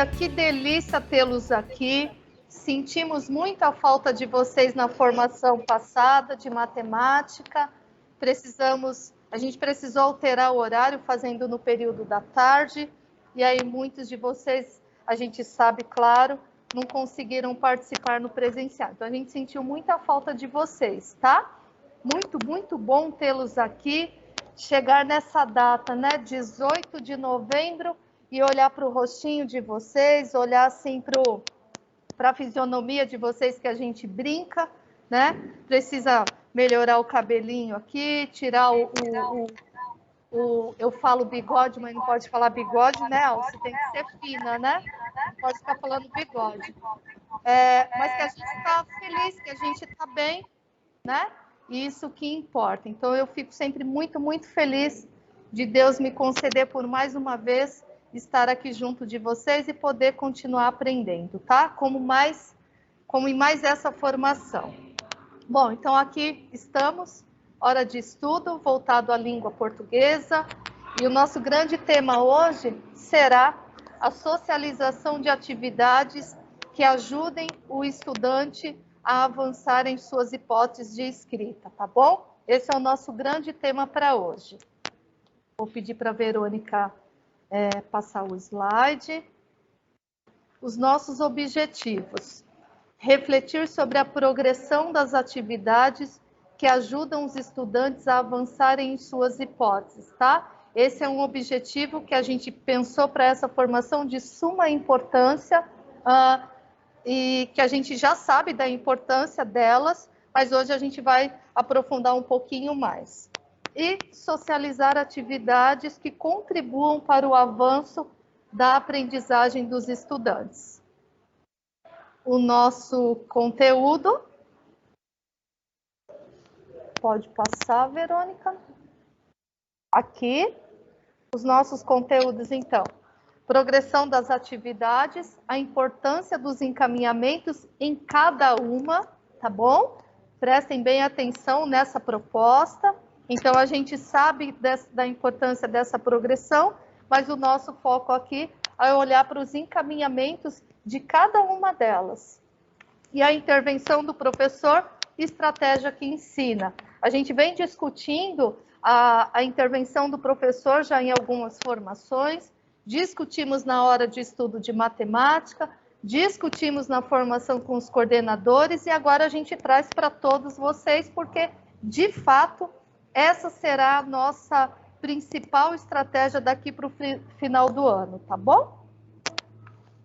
dia, que delícia tê-los aqui. Sentimos muita falta de vocês na formação passada de matemática. A gente precisou alterar o horário, fazendo no período da tarde. E aí muitos de vocês, a gente sabe, claro, não conseguiram participar no presencial. Então a gente sentiu muita falta de vocês, tá? Muito bom tê-los aqui. Chegar nessa data, né, 18 de novembro, e olhar para o rostinho de vocês, olhar assim para a fisionomia de vocês, que a gente brinca, né? Precisa melhorar o cabelinho aqui, tirar eu falo bigode, mas não pode falar bigode, né, Alce? Tem que ser fina, né? Não pode ficar falando bigode. Mas que a gente está feliz, que a gente está bem, né? Isso que importa. Então, eu fico sempre muito feliz de Deus me conceder por mais uma vez estar aqui junto de vocês e poder continuar aprendendo, tá? Como em mais essa formação. Bom, então aqui estamos, hora de estudo, voltado à língua portuguesa, e o nosso grande tema hoje será a socialização de atividades que ajudem o estudante a avançar em suas hipóteses de escrita, tá bom? Esse é o nosso grande tema para hoje. Vou pedir para a Verônica passar o slide. Os nossos objetivos. Refletir sobre a progressão das atividades que ajudam os estudantes a avançarem em suas hipóteses, tá? Esse é um objetivo que a gente pensou para essa formação de suma importância, e que a gente já sabe da importância delas, mas hoje a gente vai aprofundar um pouquinho mais. E socializar atividades que contribuam para o avanço da aprendizagem dos estudantes. O nosso conteúdo. Pode passar, Verônica. Aqui, os nossos conteúdos, então. Progressão das atividades, a importância dos encaminhamentos em cada uma, tá bom? Prestem bem atenção nessa proposta. Então, a gente sabe da importância dessa progressão, mas o nosso foco aqui é olhar para os encaminhamentos de cada uma delas. E a intervenção do professor, estratégia que ensina. A gente vem discutindo a intervenção do professor já em algumas formações, discutimos na hora de estudo de matemática, discutimos na formação com os coordenadores e agora a gente traz para todos vocês, porque, de fato, essa será a nossa principal estratégia daqui para o final do ano, tá bom?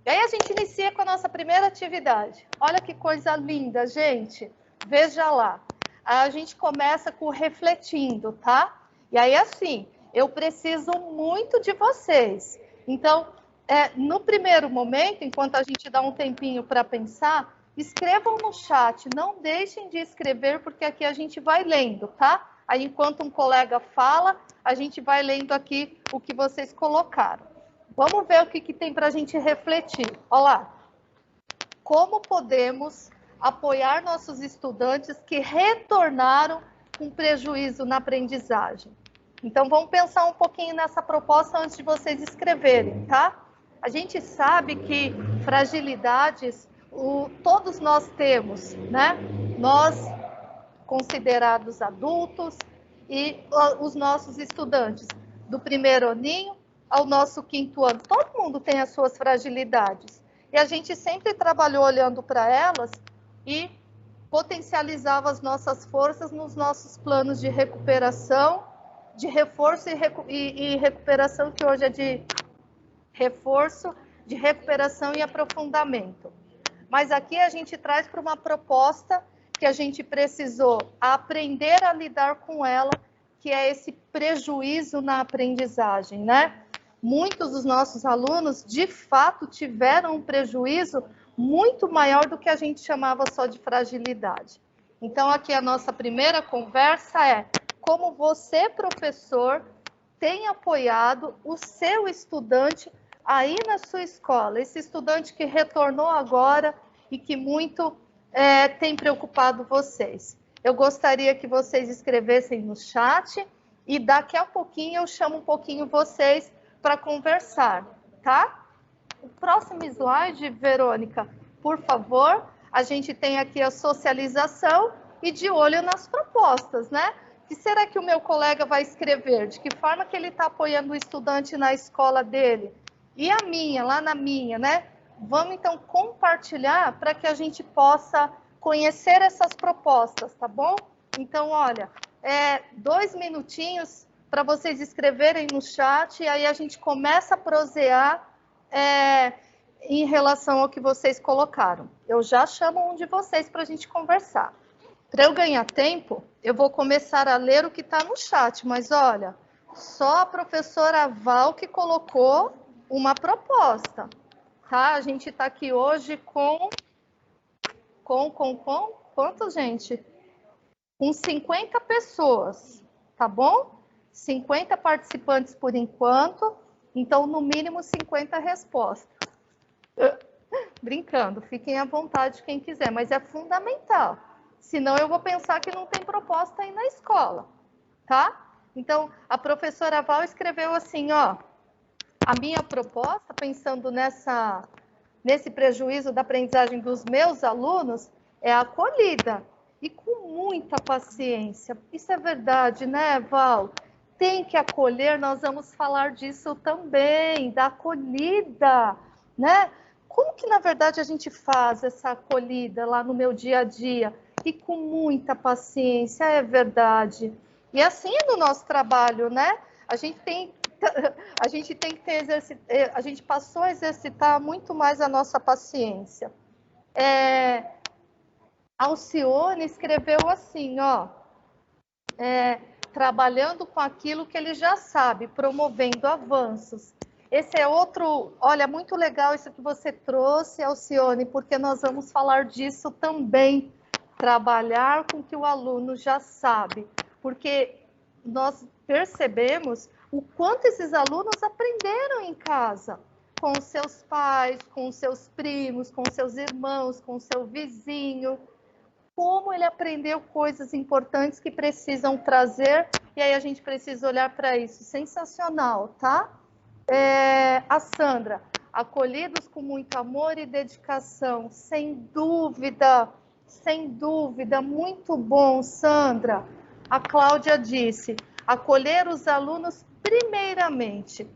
E aí a gente inicia com a nossa primeira atividade. Olha que coisa linda, gente. Veja lá. A gente começa com refletindo, tá? E aí, assim, eu preciso muito de vocês. Então, no primeiro momento, enquanto a gente dá um tempinho para pensar, escrevam no chat, não deixem de escrever, porque aqui a gente vai lendo, tá? Aí, enquanto um colega fala, a gente vai lendo aqui o que vocês colocaram. Vamos ver o que tem para a gente refletir. Olha lá. Como podemos apoiar nossos estudantes que retornaram com prejuízo na aprendizagem? Então, vamos pensar um pouquinho nessa proposta antes de vocês escreverem, tá? A gente sabe que fragilidades todos nós temos, né? Nós, considerados adultos, e os nossos estudantes, do primeiro aninho ao nosso quinto ano. Todo mundo tem as suas fragilidades. E a gente sempre trabalhou olhando para elas e potencializava as nossas forças nos nossos planos de recuperação, de reforço e recuperação, que hoje é de reforço, de recuperação e aprofundamento. Mas aqui a gente traz para uma proposta que a gente precisou aprender a lidar com ela, que é esse prejuízo na aprendizagem, né? Muitos dos nossos alunos, de fato, tiveram um prejuízo muito maior do que a gente chamava só de fragilidade. Então, aqui a nossa primeira conversa é como você, professor, tem apoiado o seu estudante aí na sua escola, esse estudante que retornou agora e que muito tem preocupado vocês. Eu gostaria que vocês escrevessem no chat e daqui a pouquinho eu chamo um pouquinho vocês para conversar, tá? O próximo slide, Verônica, por favor. A gente tem aqui a socialização e de olho nas propostas, né? O que será que o meu colega vai escrever? De que forma que ele está apoiando o estudante na escola dele? E a minha, lá na minha, né? Vamos, então, compartilhar para que a gente possa conhecer essas propostas, tá bom? Então, olha, 2 minutinhos para vocês escreverem no chat, e aí a gente começa a prosear em relação ao que vocês colocaram. Eu já chamo um de vocês para a gente conversar. Para eu ganhar tempo, eu vou começar a ler o que está no chat, mas olha, só a professora Val que colocou uma proposta, tá? A gente está aqui hoje com quantos, gente? Com 50 pessoas, tá bom? 50 participantes por enquanto, então no mínimo 50 respostas. Brincando, fiquem à vontade quem quiser, mas é fundamental. Senão eu vou pensar que não tem proposta aí na escola, tá? Então, a professora Val escreveu assim, ó, a minha proposta, pensando nesse prejuízo da aprendizagem dos meus alunos, é a acolhida. E com muita paciência. Isso é verdade, né, Val? Tem que acolher, nós vamos falar disso também, da acolhida, né? Como que, na verdade, a gente faz essa acolhida lá no meu dia a dia? E com muita paciência, é verdade. E assim é no nosso trabalho, né? A gente passou a exercitar muito mais a nossa paciência. Alcione escreveu assim, ó, trabalhando com aquilo que ele já sabe, promovendo avanços. Esse é outro, olha, muito legal isso que você trouxe, Alcione, porque nós vamos falar disso também, trabalhar com o que o aluno já sabe, porque nós percebemos o quanto esses alunos aprenderam em casa, com os seus pais, com os seus primos, com os seus irmãos, com o seu vizinho, como ele aprendeu coisas importantes que precisam trazer, e aí a gente precisa olhar para isso. Sensacional, tá? A Sandra, acolhidos com muito amor e dedicação, sem dúvida, muito bom, Sandra. A Cláudia disse, acolher os alunos primeiramente.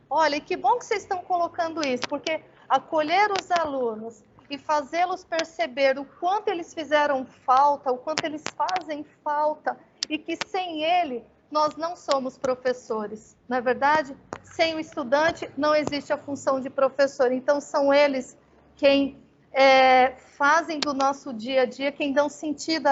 Olha, que bom que vocês estão colocando isso, porque acolher os alunos e fazê-los perceber o quanto eles fizeram falta, o quanto eles fazem falta, e que sem ele nós não somos professores, não é verdade? Sem o estudante não existe a função de professor, então são eles quem fazem do nosso dia a dia, quem dão sentido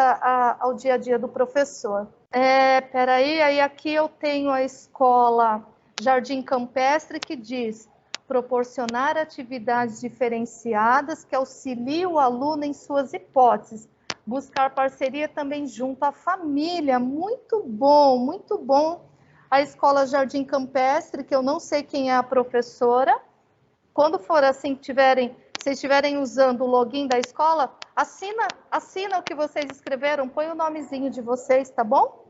ao dia a dia do professor. Aí aqui eu tenho a escola Jardim Campestre que diz proporcionar atividades diferenciadas que auxiliem o aluno em suas hipóteses, buscar parceria também junto à família. Muito bom. A escola Jardim Campestre, que eu não sei quem é a professora. Quando for assim, vocês estiverem usando o login da escola, assina o que vocês escreveram, põe o nomezinho de vocês, tá bom?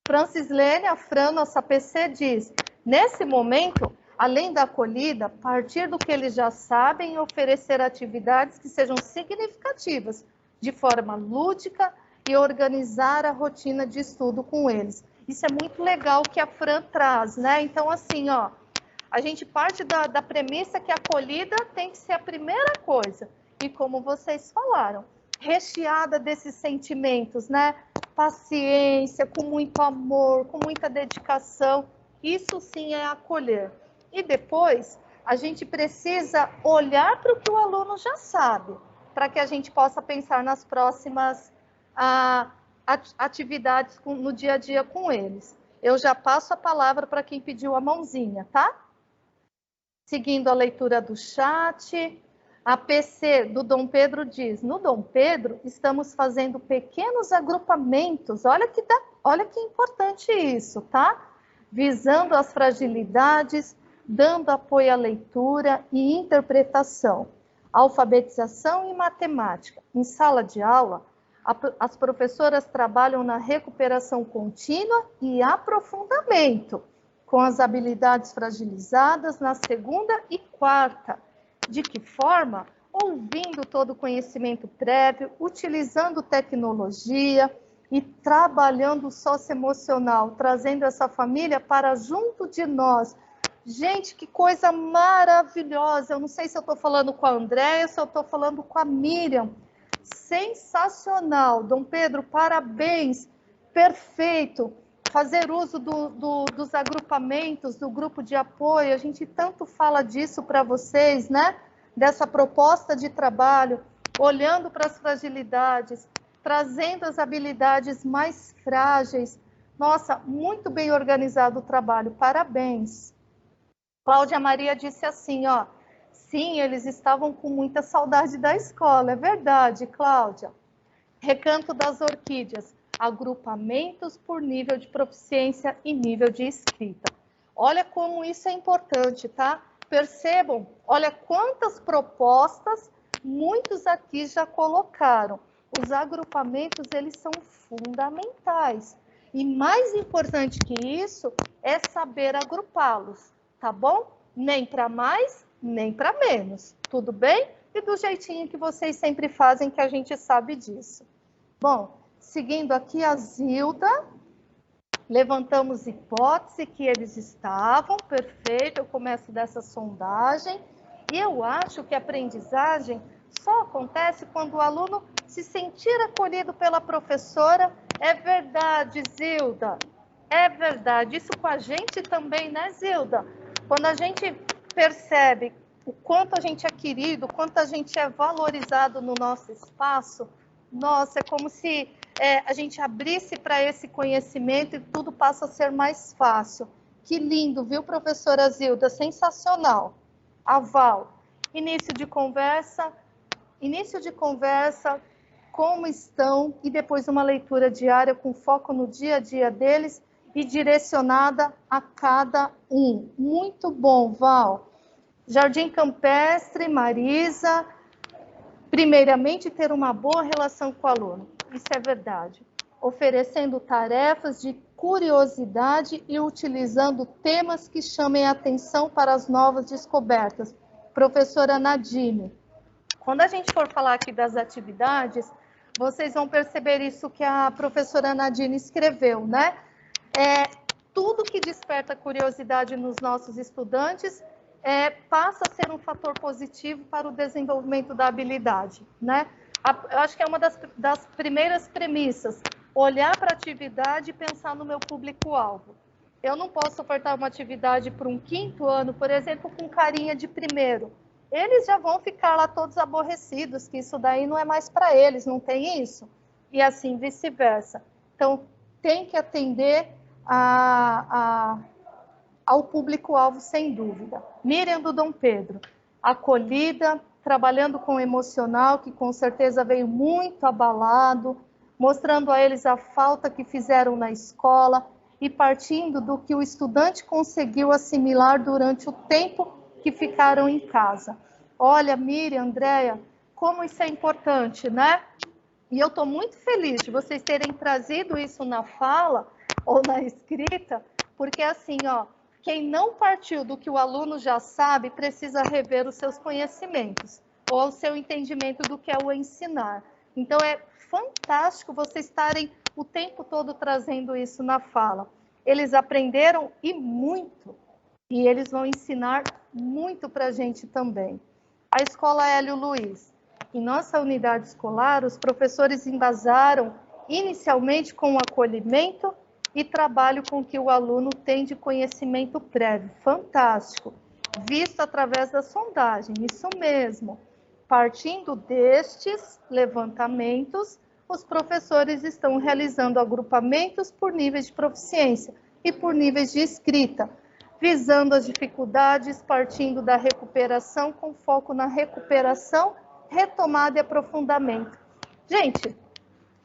Francis Lene, a Fran, nossa PC, diz, nesse momento, além da acolhida, partir do que eles já sabem e oferecer atividades que sejam significativas, de forma lúdica e organizar a rotina de estudo com eles. Isso é muito legal que a Fran traz, né? Então, assim, ó, a gente parte da premissa que a acolhida tem que ser a primeira coisa. E como vocês falaram, recheada desses sentimentos, né? Paciência, com muito amor, com muita dedicação. Isso sim é acolher. E depois, a gente precisa olhar para o que o aluno já sabe, para que a gente possa pensar nas próximas atividades no dia a dia com eles. Eu já passo a palavra para quem pediu a mãozinha, tá? Seguindo a leitura do chat, a PC do Dom Pedro diz, no Dom Pedro estamos fazendo pequenos agrupamentos, olha que importante isso, tá? Visando as fragilidades, dando apoio à leitura e interpretação, alfabetização e matemática. Em sala de aula, as professoras trabalham na recuperação contínua e aprofundamento. com as habilidades fragilizadas na segunda e quarta. De que forma? Ouvindo todo o conhecimento prévio, utilizando tecnologia e trabalhando o socioemocional, trazendo essa família para junto de nós. Gente, que coisa maravilhosa! Eu não sei se eu estou falando com a Andréia, se eu estou falando com a Miriam. Sensacional! Dom Pedro, parabéns! Perfeito! Fazer uso dos agrupamentos, do grupo de apoio, a gente tanto fala disso para vocês, né? Dessa proposta de trabalho, olhando para as fragilidades, trazendo as habilidades mais frágeis. Nossa, muito bem organizado o trabalho, parabéns. Cláudia Maria disse assim, ó, sim, eles estavam com muita saudade da escola, é verdade, Cláudia. Recanto das Orquídeas, agrupamentos por nível de proficiência e nível de escrita. Olha como isso é importante, tá? Percebam, olha quantas propostas muitos aqui já colocaram. Os agrupamentos, eles são fundamentais. E mais importante que isso é saber agrupá-los, tá bom? Nem para mais, nem para menos, tudo bem? E do jeitinho que vocês sempre fazem, que a gente sabe disso. Bom, seguindo aqui a Zilda, levantamos hipótese que eles estavam, perfeito, eu começo dessa sondagem, e eu acho que a aprendizagem só acontece quando o aluno se sentir acolhido pela professora. É verdade, Zilda, é verdade, isso com a gente também, né, Zilda? Quando a gente percebe o quanto a gente é querido, o quanto a gente é valorizado no nosso espaço, nossa, é como se a gente abrisse para esse conhecimento e tudo passa a ser mais fácil. Que lindo, viu, professora Zilda? Sensacional. Aval. Início de conversa, como estão, e depois uma leitura diária com foco no dia a dia deles e direcionada a cada um. Muito bom, Val. Jardim Campestre, Marisa. Primeiramente, ter uma boa relação com o aluno. Isso é verdade. Oferecendo tarefas de curiosidade e utilizando temas que chamem a atenção para as novas descobertas. Professora Nadine, quando a gente for falar aqui das atividades, vocês vão perceber isso que a professora Nadine escreveu, né? Tudo que desperta curiosidade nos nossos estudantes passa a ser um fator positivo para o desenvolvimento da habilidade, né? Eu acho que é uma das primeiras premissas, olhar para a atividade e pensar no meu público-alvo. Eu não posso ofertar uma atividade para um quinto ano, por exemplo, com carinha de primeiro. Eles já vão ficar lá todos aborrecidos, que isso daí não é mais para eles, não tem isso? E assim vice-versa. Então, tem que atender ao público-alvo, sem dúvida. Miriam do Dom Pedro, acolhida, trabalhando com o emocional, que com certeza veio muito abalado, mostrando a eles a falta que fizeram na escola e partindo do que o estudante conseguiu assimilar durante o tempo que ficaram em casa. Olha, Miriam, Andréia, como isso é importante, né? E eu estou muito feliz de vocês terem trazido isso na fala ou na escrita, porque assim, ó, quem não partiu do que o aluno já sabe, precisa rever os seus conhecimentos, ou o seu entendimento do que é o ensinar. Então, é fantástico vocês estarem o tempo todo trazendo isso na fala. Eles aprenderam e muito, e eles vão ensinar muito para a gente também. A Escola Hélio Luiz. Em nossa unidade escolar, os professores embasaram inicialmente com o acolhimento e trabalho com que o aluno tem de conhecimento prévio. Fantástico. Visto através da sondagem, isso mesmo. Partindo destes levantamentos, os professores estão realizando agrupamentos por níveis de proficiência e por níveis de escrita, visando as dificuldades, partindo da recuperação, com foco na recuperação, retomada e aprofundamento. Gente,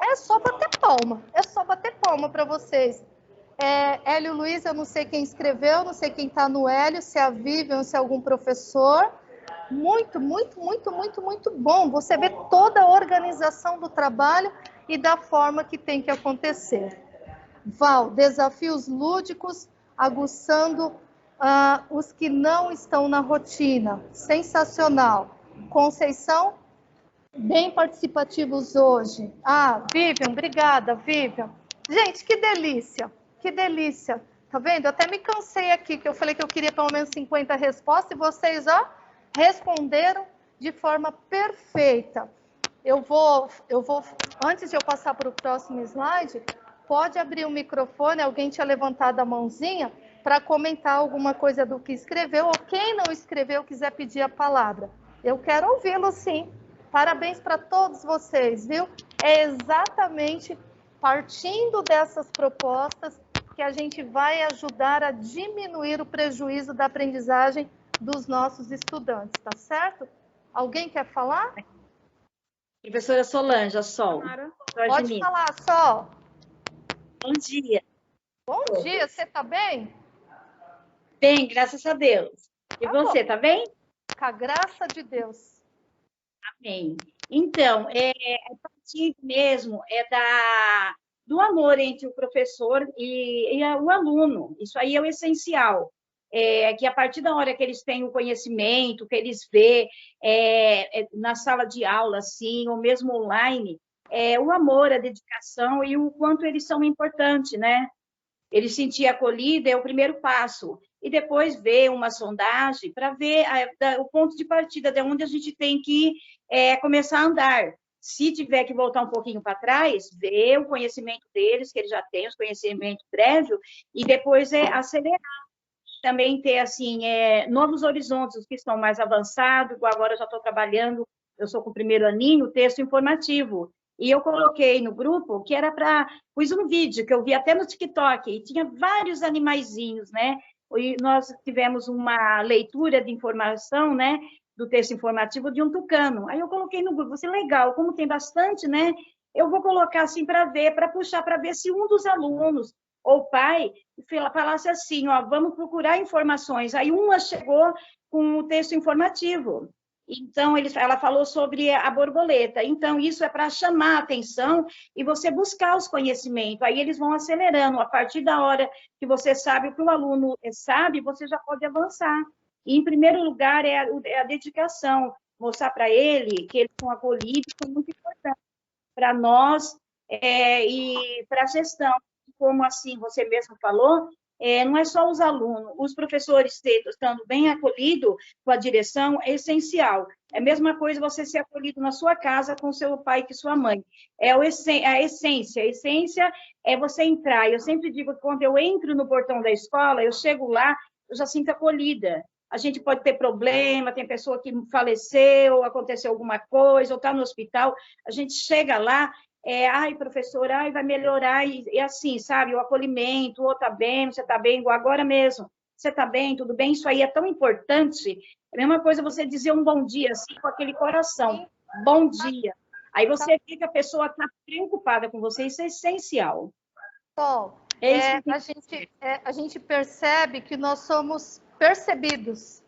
é só bater palma para vocês. Hélio Luiz, eu não sei quem escreveu, não sei quem está no Hélio, se é a Vivian, se é algum professor. Muito, muito, muito, muito, muito bom. Você vê toda a organização do trabalho e da forma que tem que acontecer. Val, desafios lúdicos aguçando os que não estão na rotina. Sensacional. Conceição, bem participativos hoje. Vivian, obrigada, Vivian. Gente, que delícia, que delícia. Tá vendo? Eu até me cansei aqui, que eu falei que eu queria pelo menos 50 respostas, e vocês, responderam de forma perfeita. Eu vou, antes de eu passar para o próximo slide, pode abrir o microfone, alguém tinha levantado a mãozinha, para comentar alguma coisa do que escreveu, ou quem não escreveu quiser pedir a palavra. Eu quero ouvi-lo, sim. Parabéns para todos vocês, viu? É exatamente partindo dessas propostas que a gente vai ajudar a diminuir o prejuízo da aprendizagem dos nossos estudantes, tá certo? Alguém quer falar? Professora Solange, Sol. Pode falar, Sol. Bom dia. Bom dia, você tá bem? Bem, graças a Deus. E você, tá bem? Com a graça de Deus. Amém. Então, a partir mesmo do amor entre o professor e o aluno. Isso aí é o essencial. Que a partir da hora que eles têm o conhecimento, que eles vê na sala de aula, assim, ou mesmo online, o amor, a dedicação e o quanto eles são importantes, né? Ele sentir acolhido é o primeiro passo. E depois ver uma sondagem para ver o ponto de partida, de onde a gente tem que começar a andar. Se tiver que voltar um pouquinho para trás, ver o conhecimento deles, que eles já têm, os conhecimentos prévios, e depois acelerar. Também ter, assim, novos horizontes, os que estão mais avançados, igual agora eu já estou trabalhando, eu sou com o primeiro aninho, texto informativo. E eu coloquei no grupo que era pus um vídeo que eu vi até no TikTok, e tinha vários animaizinhos, né? E nós tivemos uma leitura de informação, né? Do texto informativo de um tucano. Aí eu coloquei no grupo, assim, legal, como tem bastante, né? Eu vou colocar assim para ver, para puxar, para ver se um dos alunos ou pai falasse assim, vamos procurar informações. Aí uma chegou com o texto informativo. Então, ela falou sobre a borboleta. Então, isso é para chamar a atenção e você buscar os conhecimentos. Aí eles vão acelerando. A partir da hora que você sabe o que o aluno sabe, você já pode avançar. E, em primeiro lugar, é a dedicação. Mostrar para ele que eles são acolhidos, que é muito importante para nós e para a gestão. Como assim você mesmo falou, não é só os alunos, os professores estando bem acolhidos com a direção é essencial. É a mesma coisa você ser acolhido na sua casa com seu pai e sua mãe. É a essência. A essência é você entrar. Eu sempre digo que quando eu entro no portão da escola, eu chego lá, eu já sinto acolhida. A gente pode ter problema, tem pessoa que faleceu, aconteceu alguma coisa, ou está no hospital, a gente chega lá, professor, vai melhorar, e assim, sabe, o acolhimento, tá bem, você está bem, igual agora mesmo, você está bem, tudo bem, isso aí é tão importante, é a mesma coisa você dizer um bom dia, assim, com aquele coração, bom dia, aí você vê que a pessoa está preocupada com você, isso é essencial. Bom, a gente percebe que nós somos percebidos.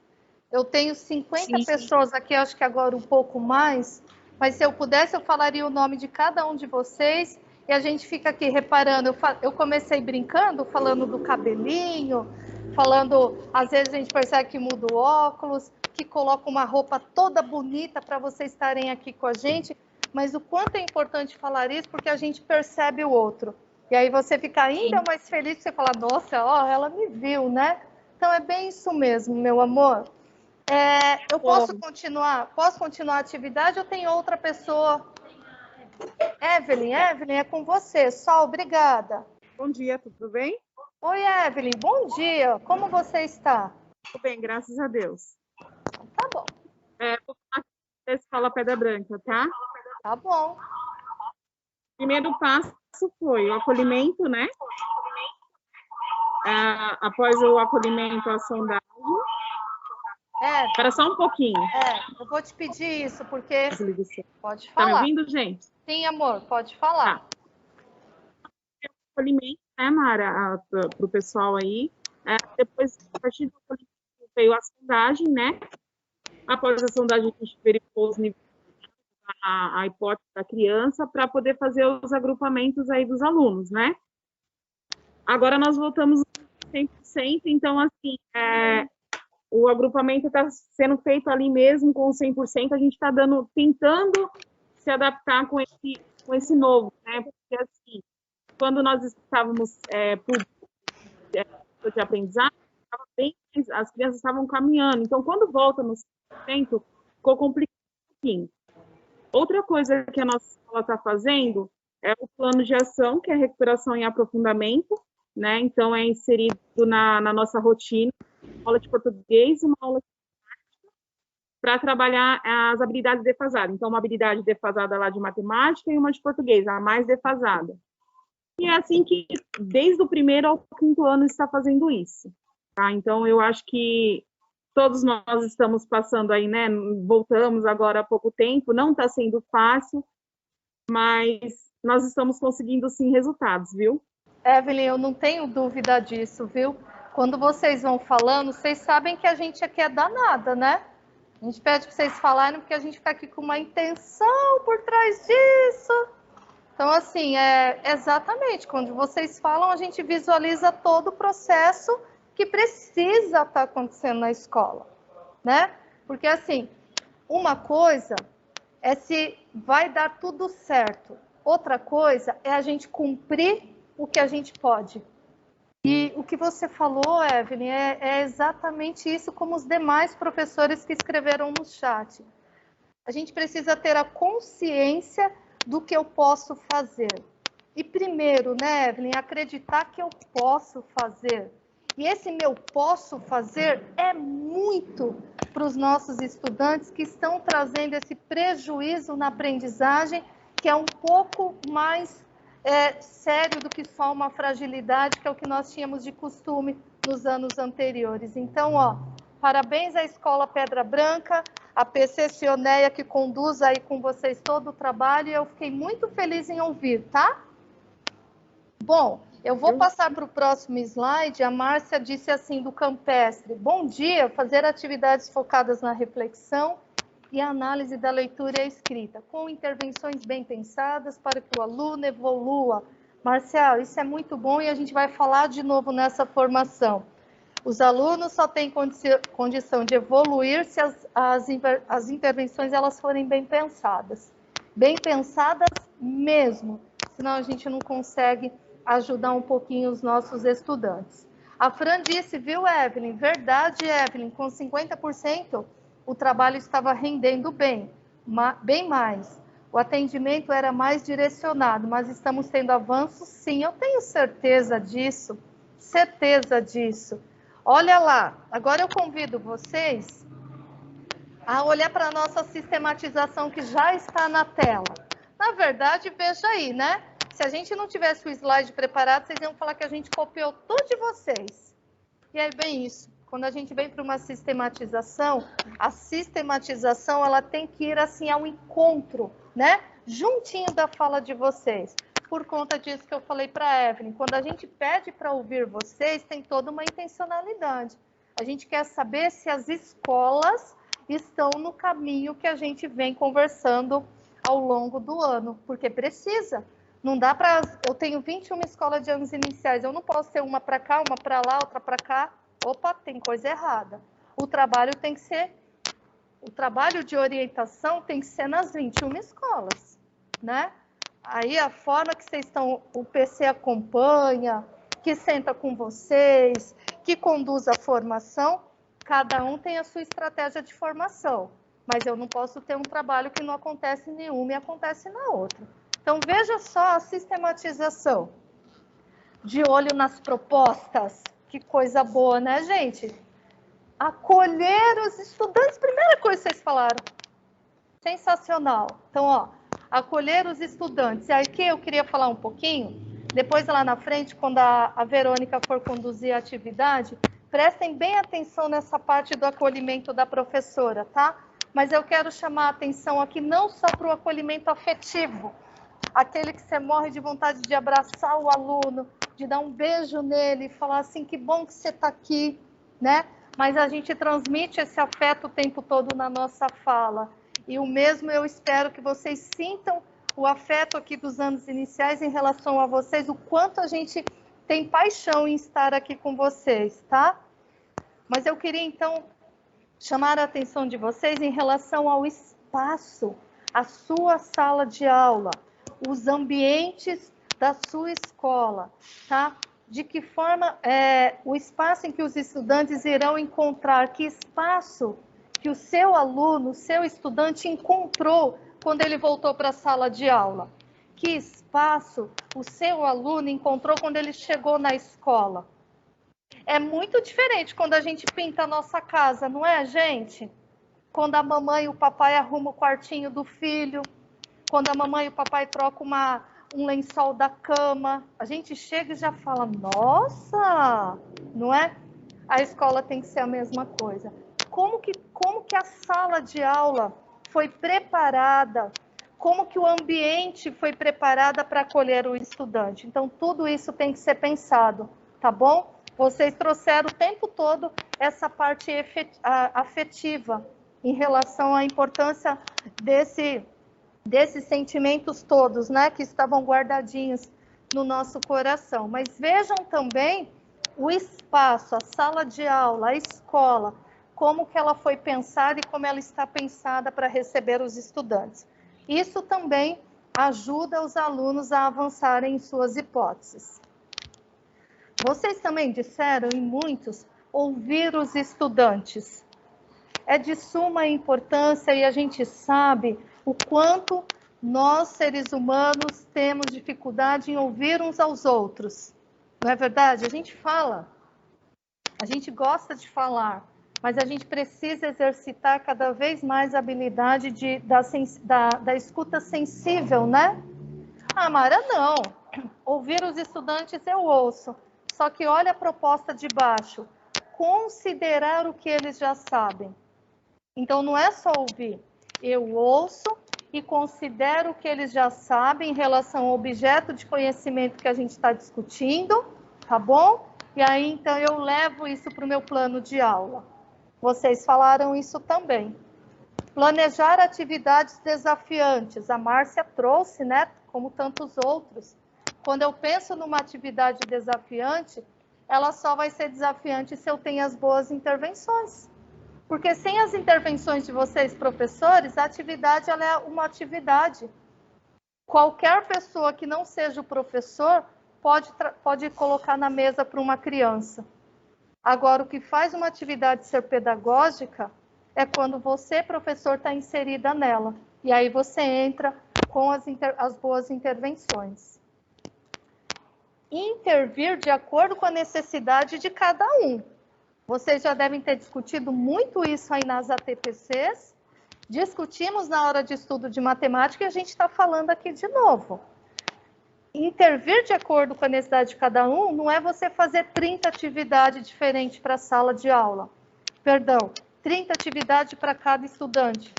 Eu tenho 50 pessoas aqui, acho que agora um pouco mais, mas se eu pudesse, eu falaria o nome de cada um de vocês e a gente fica aqui reparando. Eu comecei brincando, falando do cabelinho, falando, às vezes a gente percebe que muda o óculos, que coloca uma roupa toda bonita para vocês estarem aqui com a gente, mas o quanto é importante falar isso, porque a gente percebe o outro. E aí você fica ainda mais feliz, você fala, nossa, ela me viu, né? Então é bem isso mesmo, meu amor. Eu posso continuar? Posso continuar a atividade ou tem outra pessoa? Evelyn, é com você. Sol, obrigada. Bom dia, tudo bem? Oi, Evelyn, bom dia. Como você está? Tudo bem, graças a Deus. Tá bom. Vou falar da Escola Pedra Branca, tá? Tá bom. O primeiro passo foi o acolhimento, né? Após o acolhimento, a sondagem. Espera só um pouquinho. Eu vou te pedir isso, porque... Pode falar. Tá me ouvindo, gente? Sim, amor, pode falar. Tá. Acolhimento, né, Mara, para o pessoal aí. Depois, a partir do acolhimento, veio a sondagem, né? Após a sondagem, a gente verificou os níveis, a hipótese da criança, para poder fazer os agrupamentos aí dos alunos, né? Agora nós voltamos 100%, então, assim, o agrupamento está sendo feito ali mesmo com 100%, a gente está tentando se adaptar com esse novo, né? Porque, assim, quando nós estávamos de aprendizagem, as crianças estavam caminhando, então, quando volta no 100%, ficou complicado um pouquinho. Outra coisa que a nossa escola está fazendo é o plano de ação, que é recuperação e aprofundamento, né? Então, é inserido na nossa rotina, uma aula de português e uma aula de matemática, para trabalhar as habilidades defasadas. Então, uma habilidade defasada lá de matemática e uma de português, a mais defasada. E é assim que, desde o 1º ao 5º ano, está fazendo isso. Tá? Então, eu acho que todos nós estamos passando aí, né? Voltamos agora há pouco tempo, não está sendo fácil, mas nós estamos conseguindo, sim, resultados, viu? Evelyn, eu não tenho dúvida disso, viu? Quando vocês vão falando, vocês sabem que a gente aqui é danada, né? A gente pede para vocês falarem, porque a gente fica aqui com uma intenção por trás disso. Então, assim, exatamente, quando vocês falam, a gente visualiza todo o processo que precisa estar acontecendo na escola, né? Porque, assim, uma coisa é se vai dar tudo certo. Outra coisa é a gente cumprir o que a gente pode. E o que você falou, Evelyn, é exatamente isso, como os demais professores que escreveram no chat. A gente precisa ter a consciência do que eu posso fazer. E primeiro, né, Evelyn, acreditar que eu posso fazer. E esse meu posso fazer é muito para os nossos estudantes que estão trazendo esse prejuízo na aprendizagem, que é um pouco mais sério do que só uma fragilidade, que é o que nós tínhamos de costume nos anos anteriores. Então, parabéns à Escola Pedra Branca, a PC Cioneia, que conduz aí com vocês todo o trabalho, e eu fiquei muito feliz em ouvir, tá? Bom, eu vou passar para o próximo slide. A Márcia disse assim, do Campestre: bom dia, fazer atividades focadas na reflexão e análise da leitura e a escrita, com intervenções bem pensadas para que o aluno evolua. Marcial, isso é muito bom e a gente vai falar de novo nessa formação. Os alunos só têm condição de evoluir se as intervenções elas forem bem pensadas mesmo, senão a gente não consegue ajudar um pouquinho os nossos estudantes. A Fran disse, viu, Evelyn? Verdade, Evelyn, com 50%, o trabalho estava rendendo bem mais. O atendimento era mais direcionado, mas estamos tendo avanços, sim, eu tenho certeza disso. Olha lá, agora eu convido vocês a olhar para a nossa sistematização que já está na tela. Na verdade, veja aí, né? Se a gente não tivesse o slide preparado, vocês iam falar que a gente copiou tudo de vocês. E é bem isso. Quando a gente vem para uma sistematização, a sistematização ela tem que ir assim ao encontro, né? Juntinho da fala de vocês. Por conta disso que eu falei para a Evelyn, quando a gente pede para ouvir vocês, tem toda uma intencionalidade. A gente quer saber se as escolas estão no caminho que a gente vem conversando ao longo do ano, porque precisa. Não dá para... Eu tenho 21 escolas de anos iniciais, eu não posso ter uma para cá, uma para lá, outra para cá. Opa, tem coisa errada. O trabalho tem que ser... O trabalho de orientação tem que ser nas 21 escolas, né? Aí a forma que vocês estão... O PC acompanha, que senta com vocês, que conduz a formação, cada um tem a sua estratégia de formação. Mas eu não posso ter um trabalho que não acontece em nenhuma e acontece na outra. Então, veja só a sistematização. De olho nas propostas. Que coisa boa, né, gente? Acolher os estudantes. Primeira coisa que vocês falaram. Sensacional. Então, acolher os estudantes. E aqui eu queria falar um pouquinho. Depois, lá na frente, quando a Verônica for conduzir a atividade, prestem bem atenção nessa parte do acolhimento da professora, tá? Mas eu quero chamar a atenção aqui não só para o acolhimento afetivo, aquele que você morre de vontade de abraçar o aluno, de dar um beijo nele e falar assim, que bom que você está aqui, né? Mas a gente transmite esse afeto o tempo todo na nossa fala. E o mesmo eu espero que vocês sintam o afeto aqui dos anos iniciais em relação a vocês, o quanto a gente tem paixão em estar aqui com vocês, tá? Mas eu queria, então, chamar a atenção de vocês em relação ao espaço, a sua sala de aula, os ambientes da sua escola, tá? De que forma o espaço em que os estudantes irão encontrar, que espaço que o seu aluno, o seu estudante encontrou quando ele voltou para a sala de aula. Que espaço o seu aluno encontrou quando ele chegou na escola. É muito diferente quando a gente pinta a nossa casa, não é, gente? Quando a mamãe e o papai arrumam o quartinho do filho, quando a mamãe e o papai trocam um lençol da cama, a gente chega e já fala, nossa, não é? A escola tem que ser a mesma coisa. Como que a sala de aula foi preparada, como que o ambiente foi preparado para acolher o estudante. Então, tudo isso tem que ser pensado, tá bom? Vocês trouxeram o tempo todo essa parte afetiva em relação à importância desses sentimentos todos, né, que estavam guardadinhos no nosso coração. Mas vejam também o espaço, a sala de aula, a escola, como que ela foi pensada e como ela está pensada para receber os estudantes. Isso também ajuda os alunos a avançarem em suas hipóteses. Vocês também disseram, em muitos, ouvir os estudantes. É de suma importância e a gente sabe o quanto nós, seres humanos, temos dificuldade em ouvir uns aos outros. Não é verdade? A gente fala, a gente gosta de falar, mas a gente precisa exercitar cada vez mais a habilidade da escuta sensível, né? Ah, Mara, não. Ouvir os estudantes eu ouço. Só que olha a proposta de baixo. Considerar o que eles já sabem. Então, não é só ouvir. Eu ouço e considero o que eles já sabem em relação ao objeto de conhecimento que a gente está discutindo, tá bom? E aí, então, eu levo isso para o meu plano de aula. Vocês falaram isso também. Planejar atividades desafiantes. A Márcia trouxe, né? Como tantos outros. Quando eu penso numa atividade desafiante, ela só vai ser desafiante se eu tenho as boas intervenções. Porque sem as intervenções de vocês, professores, a atividade ela é uma atividade. Qualquer pessoa que não seja o professor pode colocar na mesa para uma criança. Agora, o que faz uma atividade ser pedagógica é quando você, professor, está inserida nela. E aí você entra com as boas intervenções. Intervir de acordo com a necessidade de cada um. Vocês já devem ter discutido muito isso aí nas ATPCs. Discutimos na hora de estudo de matemática e a gente está falando aqui de novo. Intervir de acordo com a necessidade de cada um não é você fazer 30 atividades diferentes para a sala de aula. Perdão, 30 atividades para cada estudante.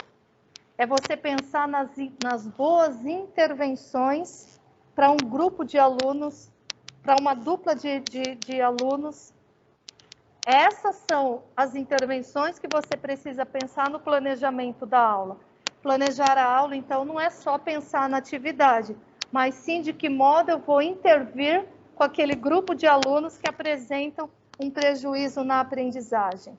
É você pensar nas boas intervenções para um grupo de alunos, para uma dupla de alunos. Essas são as intervenções que você precisa pensar no planejamento da aula. Planejar a aula, então, não é só pensar na atividade, mas sim de que modo eu vou intervir com aquele grupo de alunos que apresentam um prejuízo na aprendizagem.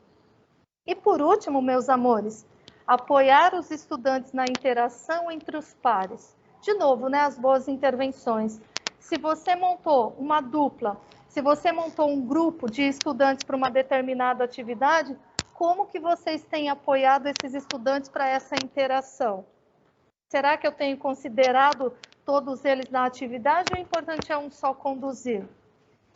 E por último, meus amores, apoiar os estudantes na interação entre os pares. De novo, né, as boas intervenções. Se você montou uma dupla, se você montou um grupo de estudantes para uma determinada atividade, como que vocês têm apoiado esses estudantes para essa interação? Será que eu tenho considerado todos eles na atividade ou é importante um só conduzir?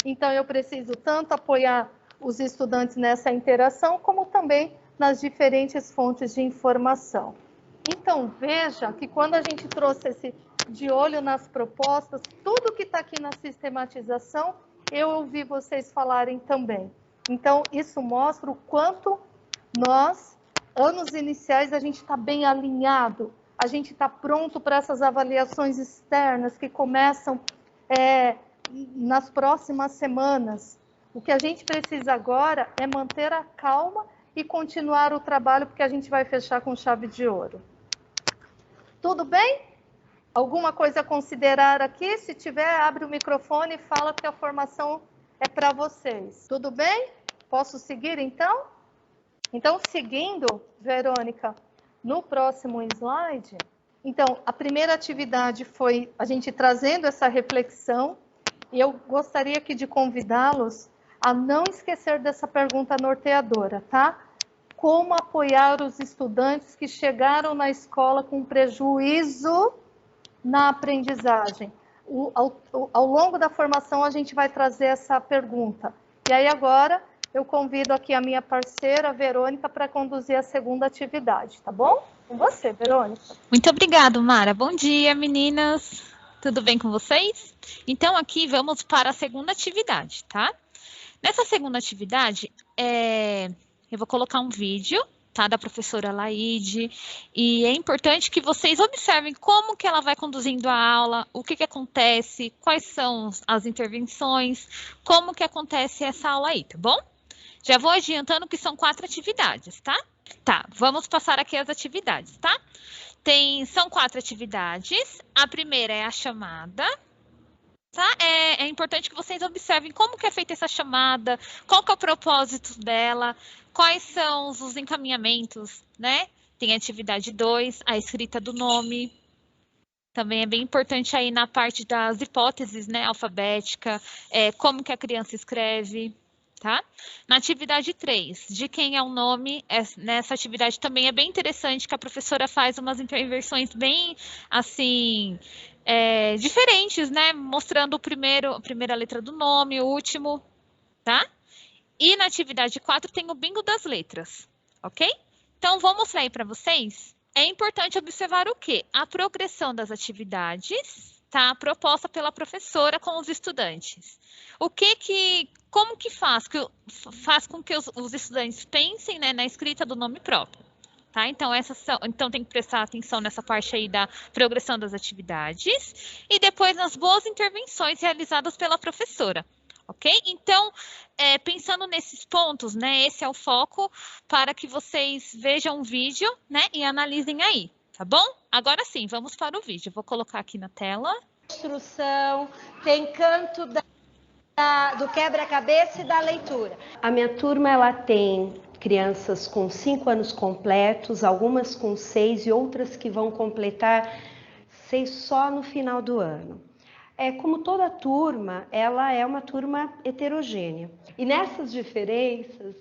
Então, eu preciso tanto apoiar os estudantes nessa interação, como também nas diferentes fontes de informação. Então, veja que quando a gente trouxe esse de olho nas propostas, tudo que está aqui na sistematização, eu ouvi vocês falarem também. Então, isso mostra o quanto nós, anos iniciais, a gente está bem alinhado, a gente está pronto para essas avaliações externas que começam nas próximas semanas. O que a gente precisa agora é manter a calma e continuar o trabalho, porque a gente vai fechar com chave de ouro. Tudo bem? Alguma coisa a considerar aqui? Se tiver, abre o microfone e fala que a formação é para vocês. Tudo bem? Posso seguir, então? Então, seguindo, Verônica, no próximo slide, então, a primeira atividade foi a gente trazendo essa reflexão, e eu gostaria aqui de convidá-los a não esquecer dessa pergunta norteadora, tá? Como apoiar os estudantes que chegaram na escola com prejuízo na aprendizagem? Ao longo da formação, a gente vai trazer essa pergunta. E aí, agora, eu convido aqui a minha parceira, Verônica, para conduzir a segunda atividade, tá bom? Com você, Verônica. Muito obrigada, Mara. Bom dia, meninas. Tudo bem com vocês? Então, aqui vamos para a segunda atividade, tá? Nessa segunda atividade, eu vou colocar um vídeo, tá, da professora Laide, e é importante que vocês observem como que ela vai conduzindo a aula, o que acontece, quais são as intervenções, como que acontece essa aula aí, tá bom? Já vou adiantando que são 4 atividades, tá? Tá, vamos passar aqui as atividades, tá? São 4 atividades. A primeira é a chamada, tá? É importante que vocês observem como que é feita essa chamada, qual que é o propósito dela, quais são os encaminhamentos, né? Tem a atividade 2, a escrita do nome. Também é bem importante aí na parte das hipóteses, né, alfabética, como que a criança escreve, tá? Na atividade 3, de quem é o nome, nessa atividade também é bem interessante que a professora faz umas intervenções bem, assim, diferentes, né? Mostrando a primeira letra do nome, o último, tá? E na atividade 4 tem o bingo das letras, ok? Então, vou mostrar aí para vocês. É importante observar o quê? A progressão das atividades, tá? Proposta pela professora com os estudantes. Como que faz? Faz com que os estudantes pensem, né, na escrita do nome próprio. Tá? Então, tem que prestar atenção nessa parte aí da progressão das atividades e depois nas boas intervenções realizadas pela professora, ok? Então, pensando nesses pontos, né, esse é o foco para que vocês vejam o vídeo, né, e analisem aí, tá bom? Agora sim, vamos para o vídeo. Vou colocar aqui na tela. Instrução, tem canto do quebra-cabeça e da leitura. A minha turma, ela tem crianças com 5 anos completos, algumas com 6 e outras que vão completar 6 só no final do ano. Como toda turma, ela é uma turma heterogênea. E nessas diferenças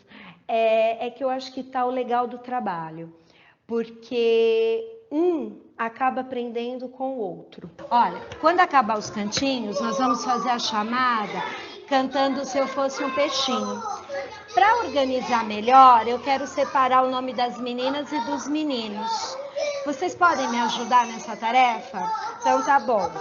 que eu acho que está o legal do trabalho, porque um acaba aprendendo com o outro. Olha, quando acabar os cantinhos, nós vamos fazer a chamada cantando Se Eu Fosse um Peixinho. Para organizar melhor, eu quero separar o nome das meninas e dos meninos. Vocês podem me ajudar nessa tarefa? Então tá bom.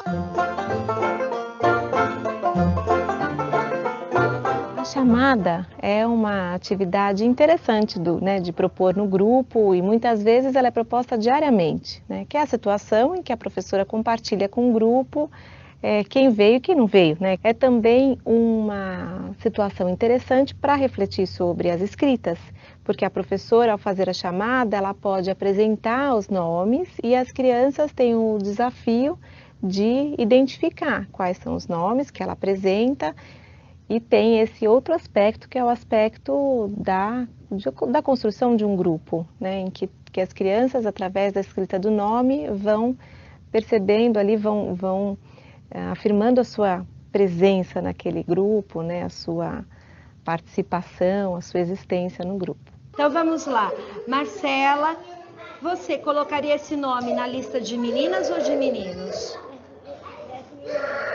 A chamada é uma atividade interessante de propor no grupo e muitas vezes ela é proposta diariamente, né? Que é a situação em que a professora compartilha com o grupo quem veio e quem não veio, né? É também uma situação interessante para refletir sobre as escritas, porque a professora, ao fazer a chamada, ela pode apresentar os nomes e as crianças têm o desafio de identificar quais são os nomes que ela apresenta. E tem esse outro aspecto, que é o aspecto da construção de um grupo, né, em que as crianças, através da escrita do nome, vão percebendo ali, vão afirmando a sua presença naquele grupo, né, a sua participação, a sua existência no grupo. Então vamos lá. Marcela, você colocaria esse nome na lista de meninas ou de meninos?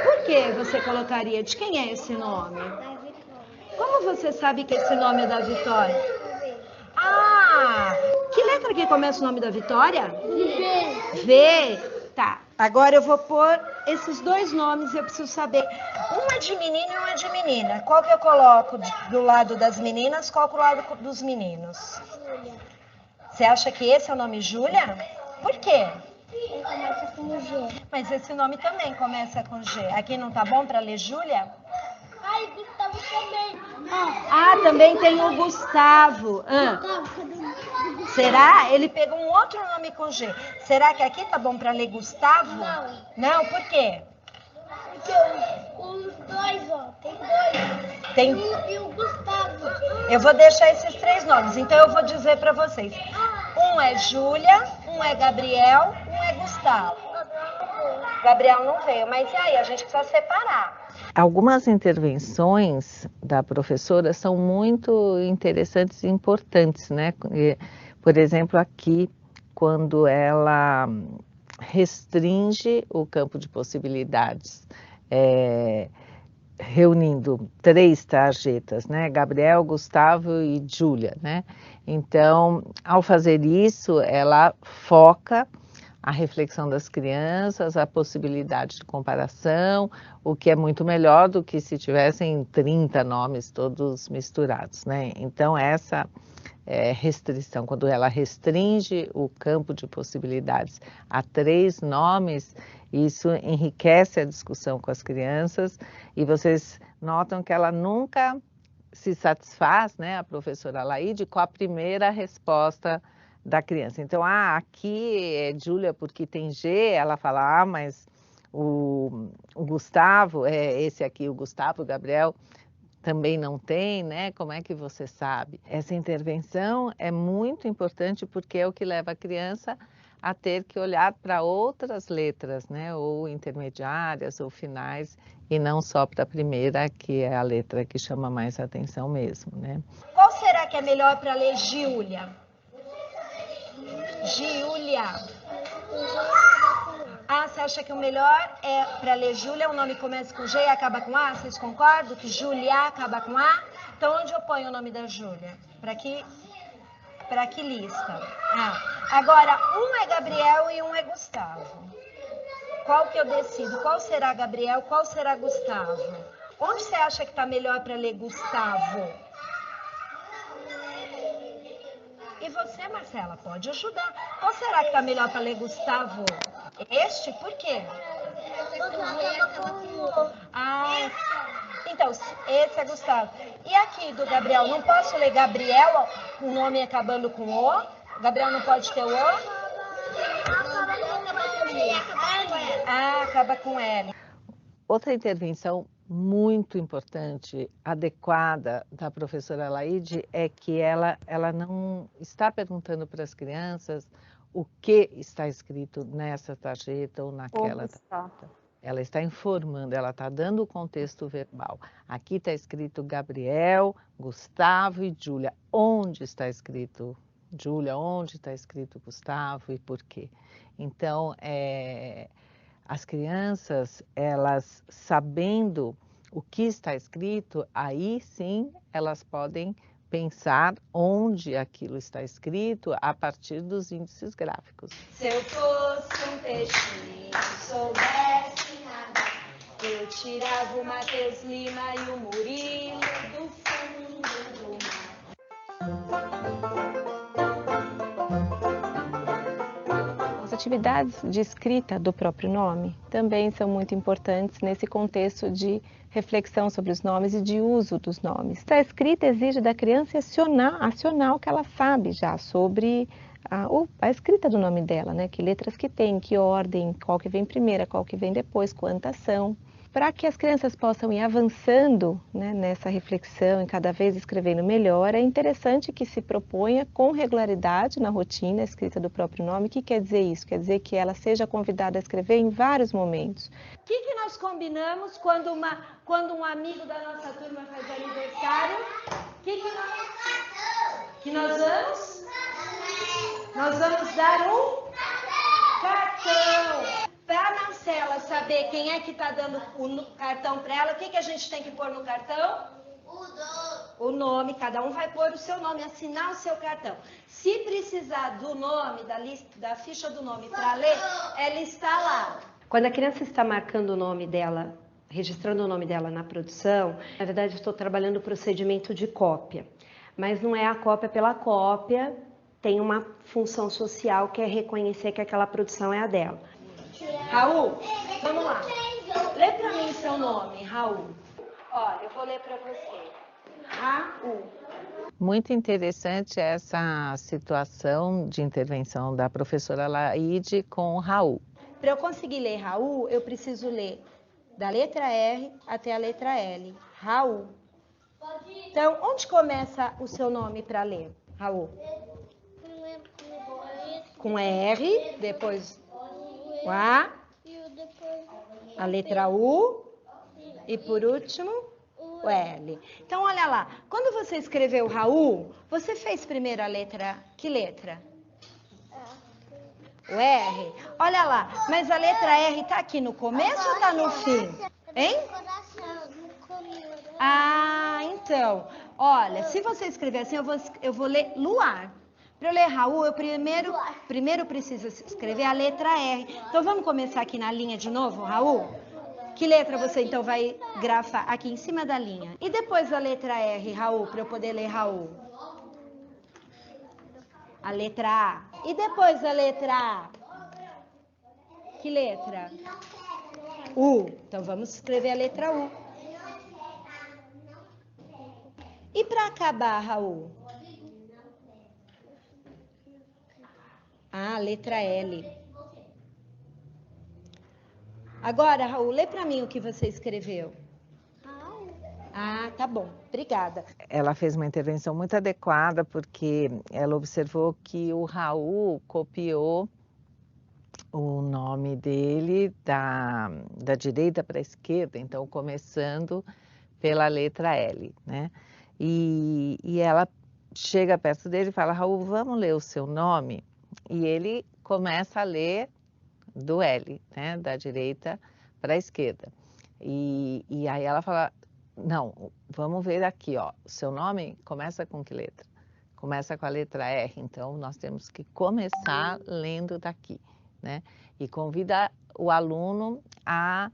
Por que você colocaria? De quem é esse nome? Da Vitória. Como você sabe que esse nome é da Vitória? Que letra que começa o nome da Vitória? V. V. Tá. Agora eu vou pôr esses 2 nomes e eu preciso saber. Um é de menino e um é de menina. Qual que eu coloco do lado das meninas, qual do lado dos meninos? Júlia. Você acha que esse é o nome Júlia? Por quê? Ele começa com G. Mas esse nome também começa com G. Aqui não tá bom para ler Júlia? Ai, Gustavo também. Ah, também tem o Gustavo. Será? Ele pegou um outro nome com G. Será que aqui tá bom para ler Gustavo? Não. Não, por quê? Porque os dois, ó, tem dois. E o Gustavo. Eu vou deixar esses 3 nomes, então eu vou dizer para vocês. Um é Júlia, um é Gabriel, um é Gustavo. Gabriel não veio, mas e aí? A gente precisa separar. Algumas intervenções da professora são muito interessantes e importantes, né? Por exemplo, aqui, quando ela restringe o campo de possibilidades, reunindo 3 tarjetas, né? Gabriel, Gustavo e Júlia, né? Então, ao fazer isso, ela foca a reflexão das crianças, a possibilidade de comparação, o que é muito melhor do que se tivessem 30 nomes todos misturados, né? Então, essa restrição, quando ela restringe o campo de possibilidades a 3 nomes, isso enriquece a discussão com as crianças e vocês notam que ela nunca se satisfaz, né, a professora Laide, com a primeira resposta da criança. Então, aqui é Júlia porque tem G, ela fala, mas o Gustavo, esse aqui, o Gustavo, o Gabriel, também não tem, né? Como é que você sabe? Essa intervenção é muito importante porque é o que leva a criança a ter que olhar para outras letras, né? Ou intermediárias ou finais, e não só para a primeira, que é a letra que chama mais atenção mesmo, né? Qual será que é melhor para ler Giulia? Giulia. Você acha que o melhor é para ler Júlia, o nome começa com G e acaba com A? Vocês concordam que Júlia acaba com A? Então, onde eu ponho o nome da Júlia? Para que lista? Agora, um é Gabriel e um é Gustavo. Qual que eu decido? Qual será Gabriel? Qual será Gustavo? Onde você acha que está melhor para ler Gustavo? E você, Marcela, pode ajudar. Qual será que está melhor para ler Gustavo? Este? Por quê? Então, esse é Gustavo. E aqui do Gabriel, não posso ler Gabriel, o nome acabando com O? O Gabriel não pode ter o O? Acaba com L. Outra intervenção muito importante, adequada da professora Laide é que ela não está perguntando para as crianças o que está escrito nessa tarjeta ou naquela tarjeta. Ela está informando, ela está dando o contexto verbal. Aqui está escrito Gabriel, Gustavo e Júlia. Onde está escrito Júlia? Onde está escrito Gustavo e por quê? Então, as crianças, elas sabendo o que está escrito, aí sim elas podem pensar onde aquilo está escrito a partir dos índices gráficos. Se eu fosse um peixinho, soubesse nadar, eu tirava o Matheus Lima e o Murilo do fundo do mar. As atividades de escrita do próprio nome também são muito importantes nesse contexto de reflexão sobre os nomes e de uso dos nomes. A escrita exige da criança acionar o que ela sabe já sobre a escrita do nome dela, né? Que letras que tem, que ordem, qual que vem primeiro, qual que vem depois, quantas são. Para que as crianças possam ir avançando, né, nessa reflexão e cada vez escrevendo melhor, é interessante que se proponha com regularidade na rotina a escrita do próprio nome. O que quer dizer isso? Quer dizer que ela seja convidada a escrever em vários momentos. O que nós combinamos quando um amigo da nossa turma faz aniversário? Que nós vamos? Nós vamos dar um cartão. Para a Marcela saber quem é que está dando o cartão para ela, o que a gente tem que pôr no cartão? O nome. Cada um vai pôr o seu nome, assinar o seu cartão. Se precisar do nome, da ficha do nome para ler, ela está lá. Quando a criança está marcando o nome dela, registrando o nome dela na produção, na verdade eu estou trabalhando o procedimento de cópia. Mas não é a cópia pela cópia, tem uma função social que é reconhecer que aquela produção é a dela. Raul, vamos lá. Lê para mim seu nome, Raul. Olha, eu vou ler para você. Raul. Muito interessante essa situação de intervenção da professora Laide com o Raul. Para eu conseguir ler Raul, eu preciso ler da letra R até a letra L. Raul. Então, onde começa o seu nome para ler, Raul? Com R, depois o A, a letra U e por último o L. Então, olha lá, quando você escreveu Raul, você fez primeiro a letra, que letra? O R? Olha lá, mas a letra R tá aqui no começo ou tá no fim? Hein? Ah, então, olha, se você escrever assim, eu vou ler luar. Para eu ler Raul, eu primeiro preciso escrever a letra R. Então, vamos começar aqui na linha de novo, Raul? Que letra você, então, vai grafar aqui em cima da linha? E depois da letra R, Raul, para eu poder ler Raul? A letra A. E depois da letra A? Que letra? U. Então, vamos escrever a letra U. E para acabar, Raul? Ah, letra L. Agora, Raul, lê para mim o que você escreveu. Ah, tá bom. Obrigada. Ela fez uma intervenção muito adequada porque ela observou que o Raul copiou o nome dele da direita para a esquerda, então começando pela letra L, né? E ela chega perto dele e fala, Raul, vamos ler o seu nome? E ele começa a ler do L, né? Da direita para a esquerda. E aí ela fala, não, vamos ver aqui, ó, o seu nome começa com que letra? Começa com a letra R, então nós temos que começar lendo daqui, né? E convida o aluno a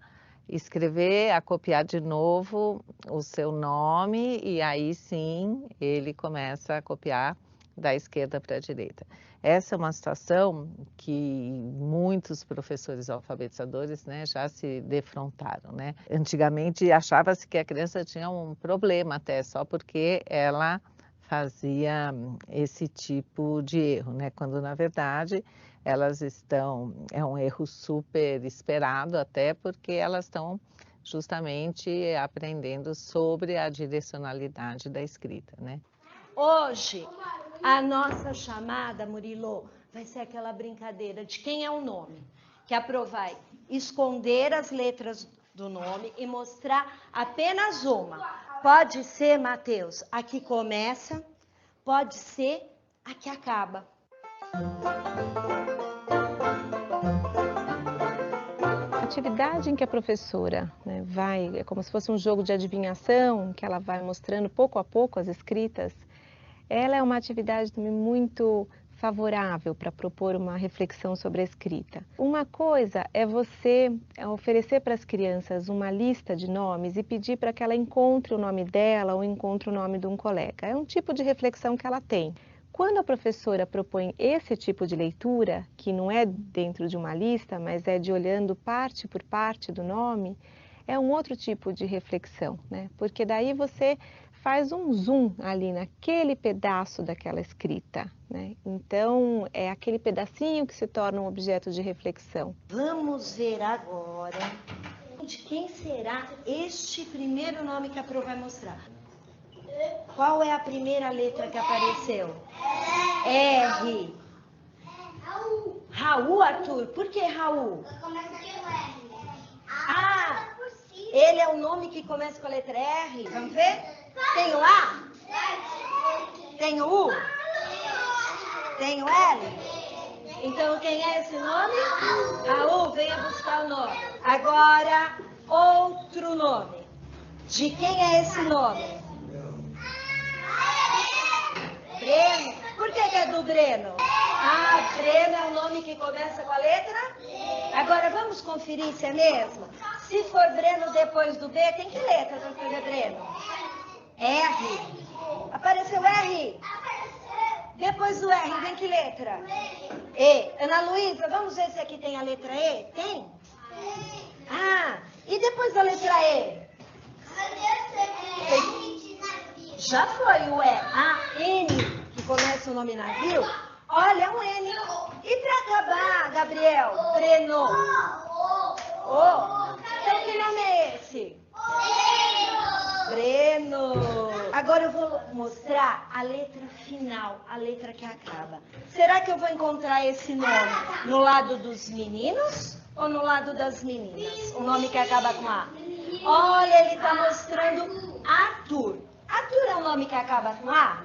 escrever, a copiar de novo o seu nome e aí sim ele começa a copiar da esquerda para a direita. Essa é uma situação que muitos professores alfabetizadores, né, já se defrontaram, né? Antigamente achava-se que a criança tinha um problema até só porque ela fazia esse tipo de erro, né? Quando na verdade elas é um erro super esperado até porque elas estão justamente aprendendo sobre a direcionalidade da escrita, né? Hoje, a nossa chamada, Murilo, vai ser aquela brincadeira de quem é o nome. Que a Pro vai esconder as letras do nome e mostrar apenas uma. Pode ser, Matheus, a que começa, pode ser a que acaba. A atividade em que a professora, né, é como se fosse um jogo de adivinhação, que ela vai mostrando pouco a pouco as escritas, ela é uma atividade também muito favorável para propor uma reflexão sobre a escrita. Uma coisa é você oferecer para as crianças uma lista de nomes e pedir para que ela encontre o nome dela ou encontre o nome de um colega. É um tipo de reflexão que ela tem. Quando a professora propõe esse tipo de leitura, que não é dentro de uma lista, mas é de olhando parte por parte do nome, é um outro tipo de reflexão, né? Porque daí você faz um zoom ali naquele pedaço daquela escrita, né? Então, é aquele pedacinho que se torna um objeto de reflexão. Vamos ver agora de quem será este primeiro nome que a Pro vai mostrar. Qual é a primeira letra que apareceu? R. Raul, Arthur. Por que Raul? Ah, ele é o nome que começa com a letra R. Vamos ver? Tem o A? Tem o U? Tem o L? Então, quem é esse nome? Raul, venha buscar o nome. Agora, outro nome. De quem é esse nome? Breno. Por que é do Breno? Ah, Breno é o nome que começa com a letra? Agora, vamos conferir se é mesmo? Se for Breno depois do B, tem que letra para escrever Breno? R. Apareceu R. Depois do R, vem que letra? E. Ana Luísa, vamos ver se aqui tem a letra E? Tem? Ah, e depois da letra E? Já foi o N, que começa o nome navio? Olha, é um N. E para acabar, Gabriel? Breno. Então que nome é esse? Breno. Agora eu vou mostrar a letra final, a letra que acaba. Será que eu vou encontrar esse nome no lado dos meninos ou no lado das meninas? O nome que acaba com A. Olha, ele está mostrando Arthur. Arthur é um nome que acaba com A?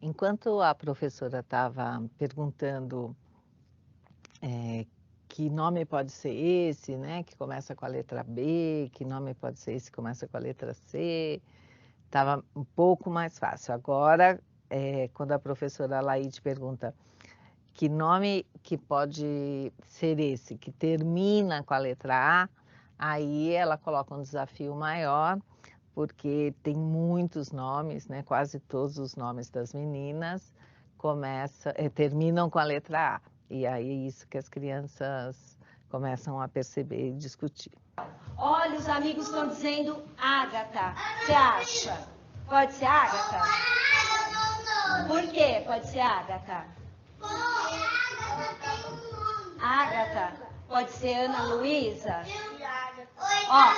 Enquanto a professora estava perguntando que nome pode ser esse, né, que começa com a letra B, que nome pode ser esse que começa com a letra C, estava um pouco mais fácil. Agora, quando a professora Laide pergunta que nome que pode ser esse, que termina com a letra A, aí ela coloca um desafio maior, porque tem muitos nomes, né? Quase todos os nomes das meninas terminam com a letra A. E aí é isso que as crianças começam a perceber e discutir. Olha, os amigos estão dizendo Ágata. Você acha? Pode ser Ágata? Por que pode ser Ágata? Ágata. Pode ser Ana Luísa? Ó,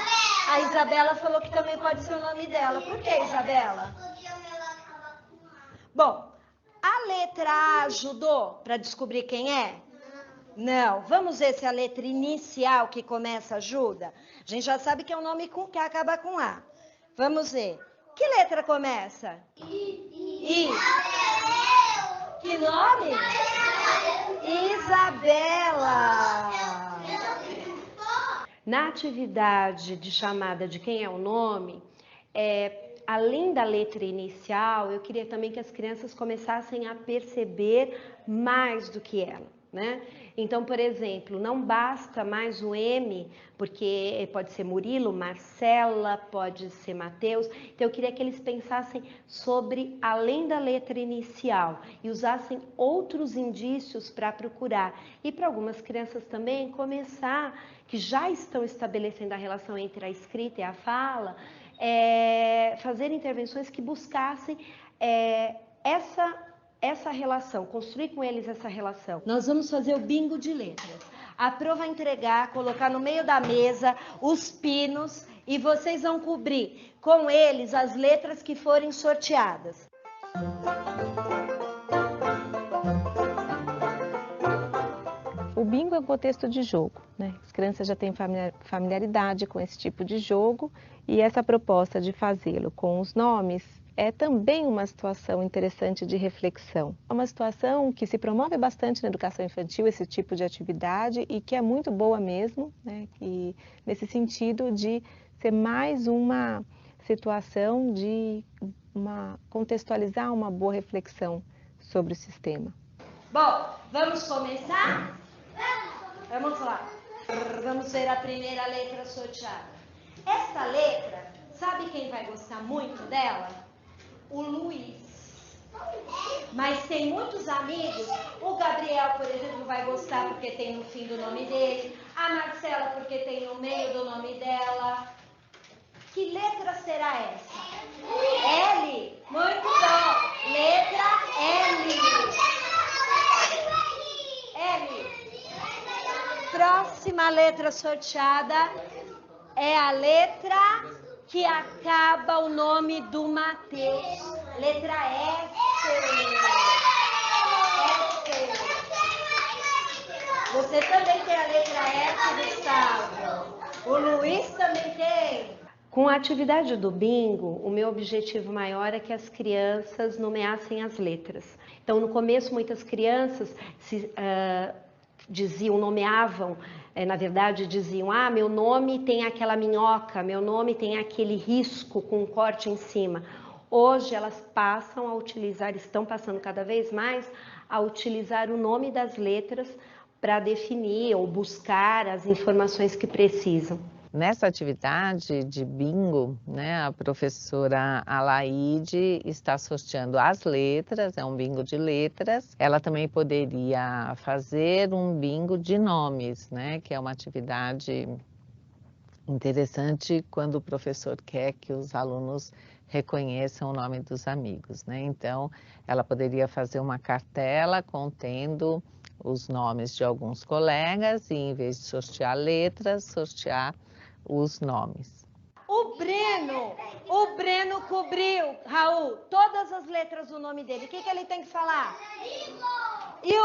a Isabela falou que também pode ser o nome dela. Por que, Isabela? Bom, a letra A ajudou para descobrir quem é? Não. Vamos ver se a letra inicial que começa ajuda? A gente já sabe que é um nome que acaba com A. Vamos ver. Que letra começa? I. Que nome? Isabela. Na atividade de chamada de quem é o nome, além da letra inicial, eu queria também que as crianças começassem a perceber mais do que ela, né? Então, por exemplo, não basta mais o M, porque pode ser Murilo, Marcela, pode ser Mateus. Então, eu queria que eles pensassem sobre além da letra inicial e usassem outros indícios para procurar. E para algumas crianças também começar, que já estão estabelecendo a relação entre a escrita e a fala, fazer intervenções que buscassem essa relação, construir com eles essa relação. Nós vamos fazer o bingo de letras. A Pro vai entregar, colocar no meio da mesa os pinos e vocês vão cobrir com eles as letras que forem sorteadas. O bingo é um contexto de jogo, né? As crianças já têm familiaridade com esse tipo de jogo e essa proposta de fazê-lo com os nomes é também uma situação interessante de reflexão. É uma situação que se promove bastante na educação infantil, esse tipo de atividade, e que é muito boa mesmo, né? E nesse sentido de ser mais uma situação de contextualizar uma boa reflexão sobre o sistema. Bom, vamos começar? Vamos lá. Vamos ver a primeira letra sorteada. Essa letra, sabe quem vai gostar muito dela? O Luiz. Mas tem muitos amigos. O Gabriel, por exemplo, vai gostar porque tem no fim do nome dele. A Marcela porque tem no meio do nome dela. Que letra será essa? L. Muito bom. Letra L. L. Próxima letra sorteada é a letra que acaba o nome do Mateus. Letra S. S. Você também tem a letra S, Gustavo? O Luiz também tem? Com a atividade do bingo, o meu objetivo maior é que as crianças nomeassem as letras. Então, no começo, muitas crianças nomeavam, na verdade diziam, meu nome tem aquela minhoca, meu nome tem aquele risco com um corte em cima. Hoje elas passam a utilizar, estão passando cada vez mais a utilizar o nome das letras para definir ou buscar as informações que precisam. Nessa atividade de bingo, né, a professora Alaide está sorteando as letras, é um bingo de letras. Ela também poderia fazer um bingo de nomes, né, que é uma atividade Interessante quando o professor quer que os alunos reconheçam o nome dos amigos, né? Então, ela poderia fazer uma cartela contendo os nomes de alguns colegas e, em vez de sortear letras, sortear os nomes. O Breno cobriu, Raul, todas as letras do nome dele. O que ele tem que falar? E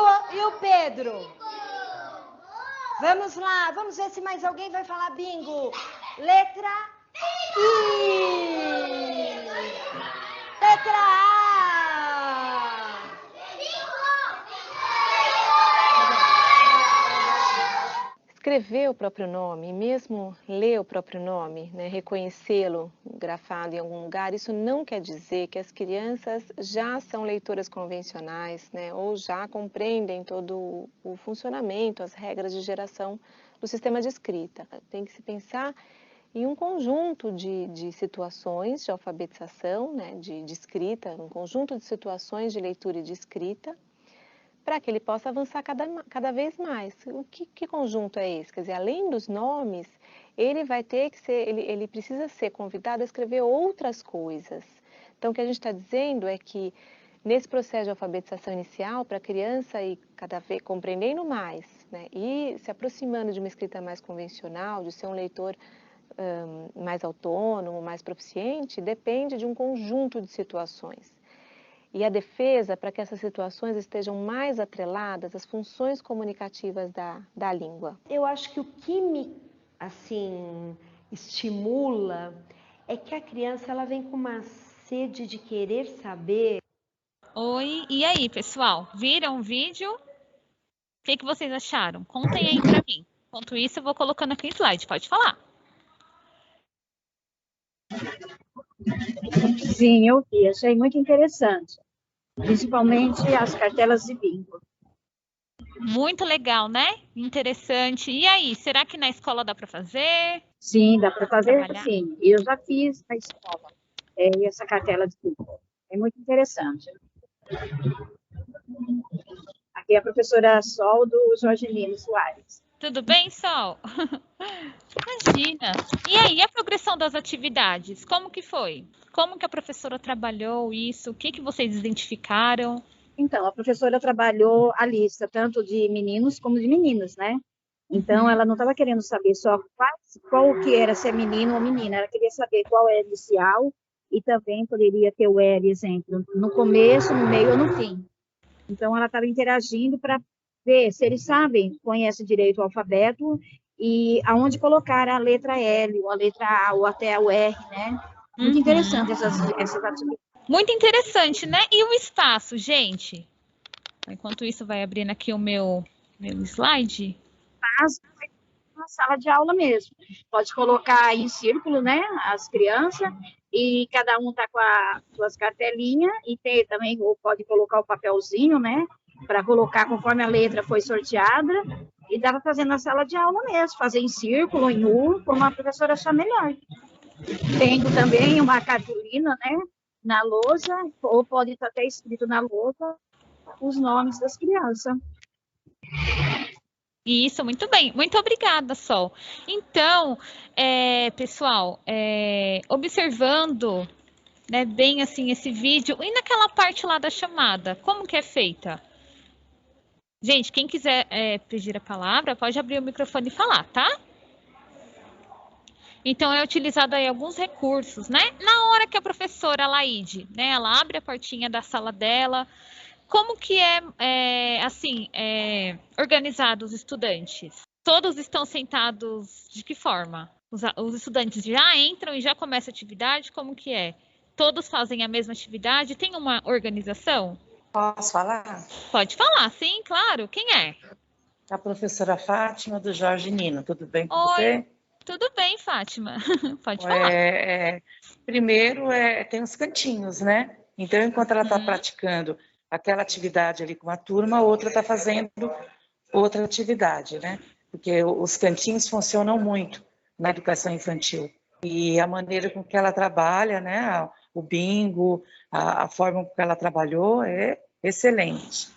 o Pedro? Vamos lá, vamos ver se mais alguém vai falar bingo. Letra I. Letra A. Escrever o próprio nome, e mesmo ler o próprio nome, né, reconhecê-lo grafado em algum lugar, isso não quer dizer que as crianças já são leitoras convencionais, né, ou já compreendem todo o funcionamento, as regras de geração do sistema de escrita. Tem que se pensar em um conjunto de situações de alfabetização, né, de escrita, um conjunto de situações de leitura e de escrita, para que ele possa avançar cada vez mais. Que conjunto é esse? Quer dizer, além dos nomes, ele vai ter que ser, ele precisa ser convidado a escrever outras coisas. Então, o que a gente está dizendo é que, nesse processo de alfabetização inicial, para a criança ir cada vez compreendendo mais, né, e se aproximando de uma escrita mais convencional, de ser um leitor mais autônomo, mais proficiente, depende de um conjunto de situações. E a defesa, para que essas situações estejam mais atreladas às funções comunicativas da língua. Eu acho que o que me, assim, estimula é que a criança ela vem com uma sede de querer saber. Oi, e aí, pessoal? Viram o vídeo? O que vocês acharam? Contem aí para mim. Enquanto isso, eu vou colocando aqui o slide. Pode falar. Sim, eu vi, achei muito interessante, principalmente as cartelas de bingo. Muito legal, né? Interessante. E aí, será que na escola dá para fazer? Sim, dá para fazer, Trabalhar? sim. Eu já fiz na escola essa cartela de bingo. É muito interessante. Aqui é a professora Sol do Jorgelino Soares. Tudo bem, Sol? Imagina. E aí, a progressão das atividades? Como que foi? Como que a professora trabalhou isso? O que vocês identificaram? Então, a professora trabalhou a lista tanto de meninos como de meninas, né? Então, ela não estava querendo saber só qual que era ser menino ou menina, ela queria saber qual era inicial e também poderia ter o L, exemplo, no começo, no meio ou no fim. Então, ela estava interagindo para ver se eles sabem, conhecem direito o alfabeto e aonde colocar a letra L, ou a letra A, ou até o R, né? Muito interessante essas atividades. Muito interessante, né? E o espaço, gente? Enquanto isso, vai abrindo aqui o meu slide. Na sala de aula mesmo. Pode colocar em círculo, né, as crianças, e cada um tá com as suas cartelinhas, e ter também, ou pode colocar o papelzinho, né, para colocar conforme a letra foi sorteada, e dá para fazer na sala de aula mesmo, fazer em círculo, em U, como a professora achar melhor. Tendo também uma cartolina, né, na lousa, ou pode estar até escrito na lousa os nomes das crianças. Isso, muito bem. Muito obrigada, Sol. Então, pessoal, observando, né, bem assim esse vídeo, e naquela parte lá da chamada, como que é feita? Gente, quem quiser pedir a palavra, pode abrir o microfone e falar, tá? Então, é utilizado aí alguns recursos, né? Na hora que a professora Laide, né, ela abre a portinha da sala dela, como que organizado os estudantes? Todos estão sentados de que forma? Os estudantes já entram e já começa a atividade? Como que é? Todos fazem a mesma atividade? Tem uma organização? Posso falar? Pode falar, sim, claro. Quem é? A professora Fátima, do Jorge Nino. Tudo bem com Oi, você? Tudo bem, Fátima. Pode falar. Primeiro, tem os cantinhos, né? Então, enquanto ela está praticando aquela atividade ali com a turma, a outra está fazendo outra atividade, né? Porque os cantinhos funcionam muito na educação infantil. E a maneira com que ela trabalha, né? O bingo, a forma com que ela trabalhou é excelente.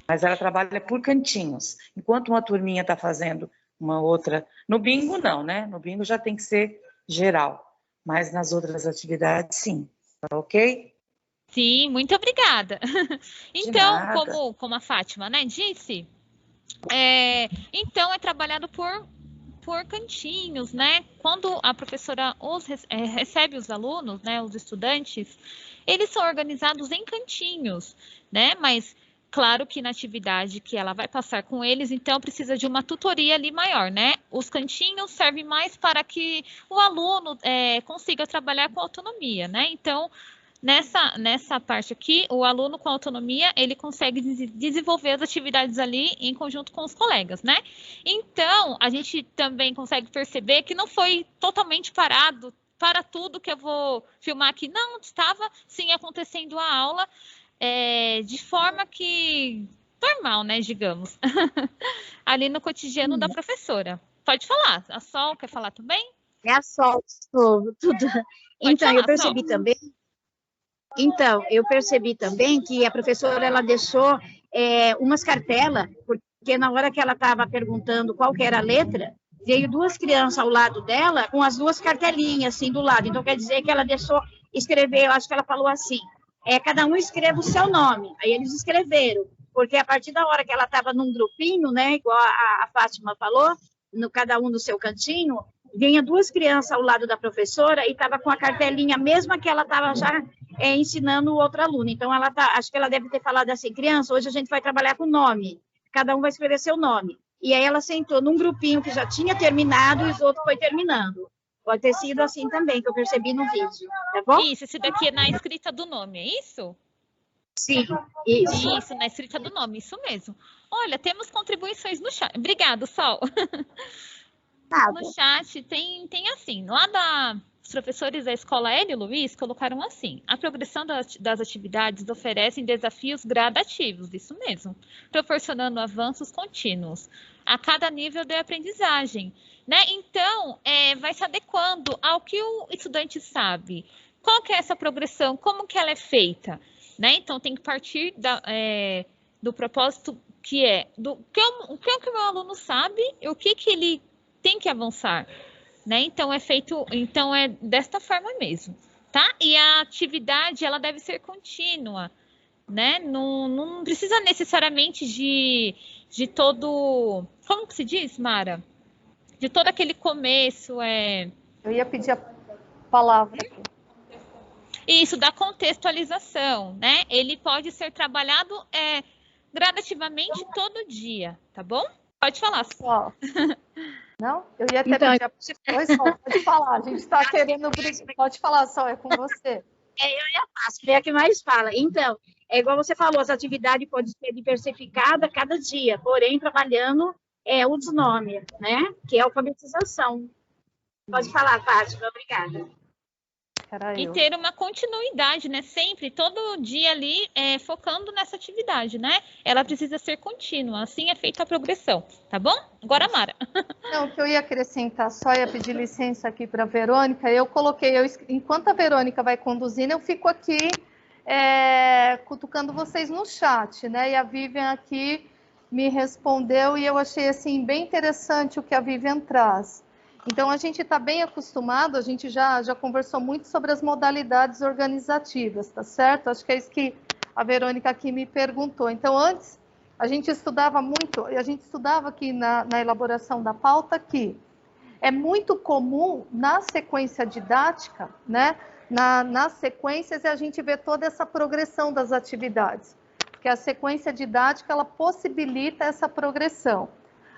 Mas ela trabalha por cantinhos. Enquanto uma turminha está fazendo uma outra. No bingo, não, né? No bingo já tem que ser geral, mas nas outras atividades, sim. Tá ok? Sim, muito obrigada. Então, como a Fátima, né, disse, então é trabalhado por cantinhos, né? Quando a professora recebe os alunos, né, os estudantes, eles são organizados em cantinhos, né? Mas claro que na atividade que ela vai passar com eles, então precisa de uma tutoria ali maior, né? Os cantinhos servem mais para que o aluno consiga trabalhar com autonomia, né? Então, nessa parte aqui, o aluno com autonomia, ele consegue desenvolver as atividades ali em conjunto com os colegas, né? Então, a gente também consegue perceber que não foi totalmente parado para tudo que eu vou filmar aqui. Não, estava sim acontecendo a aula de forma que normal, né, digamos, ali no cotidiano da professora. Pode falar. A Sol quer falar também? É a Sol, tudo. Então, eu percebi também. Então, eu percebi também que a professora ela deixou umas cartelas, porque na hora que ela estava perguntando qual que era a letra, veio duas crianças ao lado dela com as duas cartelinhas assim do lado. Então, quer dizer que ela deixou escrever, eu acho que ela falou assim, cada um escreva o seu nome. Aí eles escreveram, porque a partir da hora que ela estava num grupinho, né, igual a Fátima falou, cada um no seu cantinho, vinha duas crianças ao lado da professora e estava com a cartelinha, mesma que ela estava já ensinando o outro aluno. Então, acho que ela deve ter falado assim, criança, hoje a gente vai trabalhar com nome, cada um vai escrever seu nome. E aí ela sentou num grupinho que já tinha terminado e os outros foi terminando. Pode ter sido assim também, que eu percebi no vídeo, tá bom? Isso, esse daqui é na escrita do nome, é isso? Sim, isso. Isso, na escrita do nome, isso mesmo. Olha, temos contribuições no chat. Obrigado, Sol. No chat tem assim, lá os professores da escola Hélio Luiz colocaram assim: a progressão das atividades oferecem desafios gradativos, isso mesmo, proporcionando avanços contínuos a cada nível de aprendizagem, né? Então, vai se adequando ao que o estudante sabe. Qual que é essa progressão? Como que ela é feita? Né? Então, tem que partir do propósito que é o que o meu aluno sabe e o que ele tem que avançar, né? Então é desta forma mesmo, tá? E a atividade ela deve ser contínua, né? Não precisa necessariamente de todo, como que se diz, Mara? De todo aquele começo Eu ia pedir a palavra aqui. Isso, da contextualização, né? Ele pode ser trabalhado gradativamente todo dia, tá bom? Pode falar. Pessoal. Não? Eu ia até pedir a... Oi, Sol, pode falar. A gente está querendo... Pode falar, Sol, é com você. Eu ia falar, é a que mais fala. Então, é igual você falou, essa atividade pode ser diversificada cada dia, porém, trabalhando o desnome, né? Que é a alfabetização. Pode falar, Fátima, obrigada. E ter uma continuidade, né? Sempre, todo dia ali, focando nessa atividade, né? Ela precisa ser contínua, assim é feita a progressão, tá bom? Agora, Mara. Não, o que eu ia acrescentar, só ia pedir licença aqui para a Verônica, eu coloquei, enquanto a Verônica vai conduzindo, eu fico aqui cutucando vocês no chat, né? E a Vivian aqui me respondeu e eu achei, assim, bem interessante o que a Vivian traz. Então, a gente está bem acostumado, a gente já conversou muito sobre as modalidades organizativas, tá certo? Acho que é isso que a Verônica aqui me perguntou. Então, antes, a gente estudava muito, e a gente estudava aqui na elaboração da pauta que é muito comum na sequência didática, né? Nas sequências, a gente vê toda essa progressão das atividades, porque a sequência didática, ela possibilita essa progressão.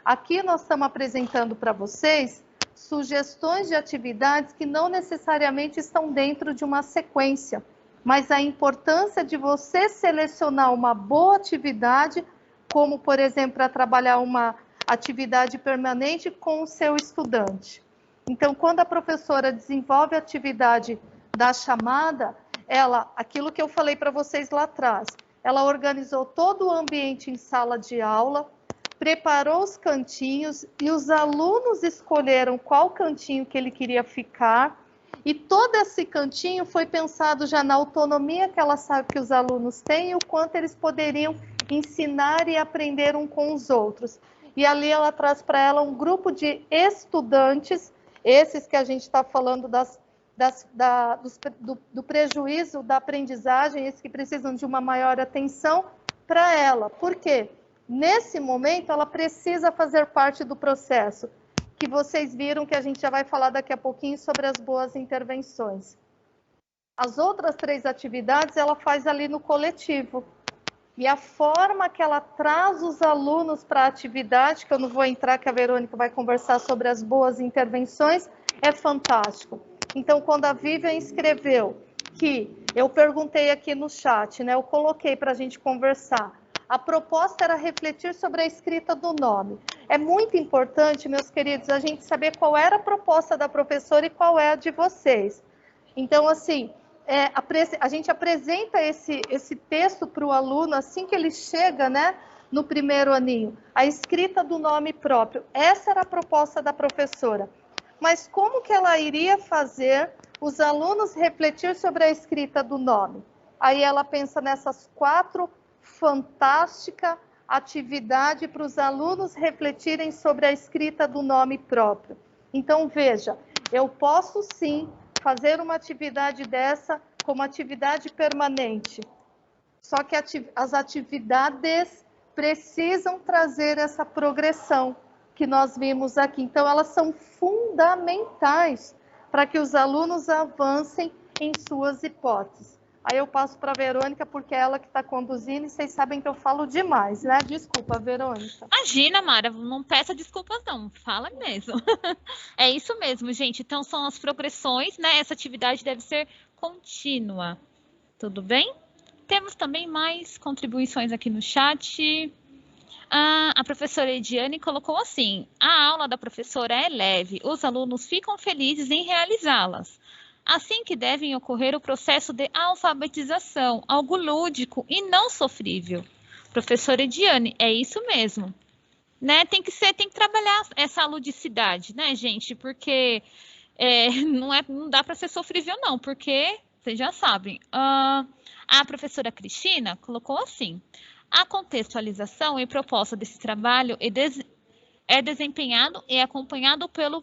Aqui nós estamos apresentando para vocês sugestões de atividades que não necessariamente estão dentro de uma sequência, mas a importância de você selecionar uma boa atividade, como, por exemplo, para trabalhar uma atividade permanente com o seu estudante. Então, quando a professora desenvolve a atividade da chamada, aquilo que eu falei para vocês lá atrás, ela organizou todo o ambiente em sala de aula, preparou os cantinhos e os alunos escolheram qual cantinho que ele queria ficar e todo esse cantinho foi pensado já na autonomia que ela sabe que os alunos têm e o quanto eles poderiam ensinar e aprender um com os outros. e ali ela traz para ela um grupo de estudantes, esses que a gente está falando do prejuízo da aprendizagem, esses que precisam de uma maior atenção para ela. Por quê? Nesse momento, ela precisa fazer parte do processo, que vocês viram que a gente já vai falar daqui a pouquinho sobre as boas intervenções. As outras 3 atividades, ela faz ali no coletivo. E a forma que ela traz os alunos para a atividade, que eu não vou entrar, que a Verônica vai conversar sobre as boas intervenções, é fantástico. Então, quando a Vivian escreveu que, eu perguntei aqui no chat, né, eu coloquei para a gente conversar, a proposta era refletir sobre a escrita do nome. É muito importante, meus queridos, a gente saber qual era a proposta da professora e qual é a de vocês. Então, assim, a gente apresenta esse texto para o aluno assim que ele chega, né, no primeiro aninho, a escrita do nome próprio. Essa era a proposta da professora. Mas como que ela iria fazer os alunos refletir sobre a escrita do nome? Aí ela pensa nessas 4 fantásticas atividades para os alunos refletirem sobre a escrita do nome próprio. Então, veja, eu posso sim fazer uma atividade dessa como atividade permanente. Só que as atividades precisam trazer essa progressão que nós vimos aqui. Então, elas são fundamentais para que os alunos avancem em suas hipóteses. Aí eu passo para a Verônica, porque é ela que está conduzindo, e vocês sabem que eu falo demais, né? Desculpa, Verônica. Imagina, Mara, não peça desculpas não, fala mesmo. É isso mesmo, gente. Então, são as progressões, né? Essa atividade deve ser contínua. Tudo bem? Temos também mais contribuições aqui no chat. A professora Ediane colocou assim: a aula da professora é leve, os alunos ficam felizes em realizá-las. Assim que devem ocorrer o processo de alfabetização, algo lúdico e não sofrível. Professora Ediane, é isso mesmo. Né? Tem que trabalhar essa ludicidade, né, gente? Porque não dá para ser sofrível, não, porque vocês já sabem. A professora Cristina colocou assim: a contextualização e proposta desse trabalho é desempenhado e acompanhado pelo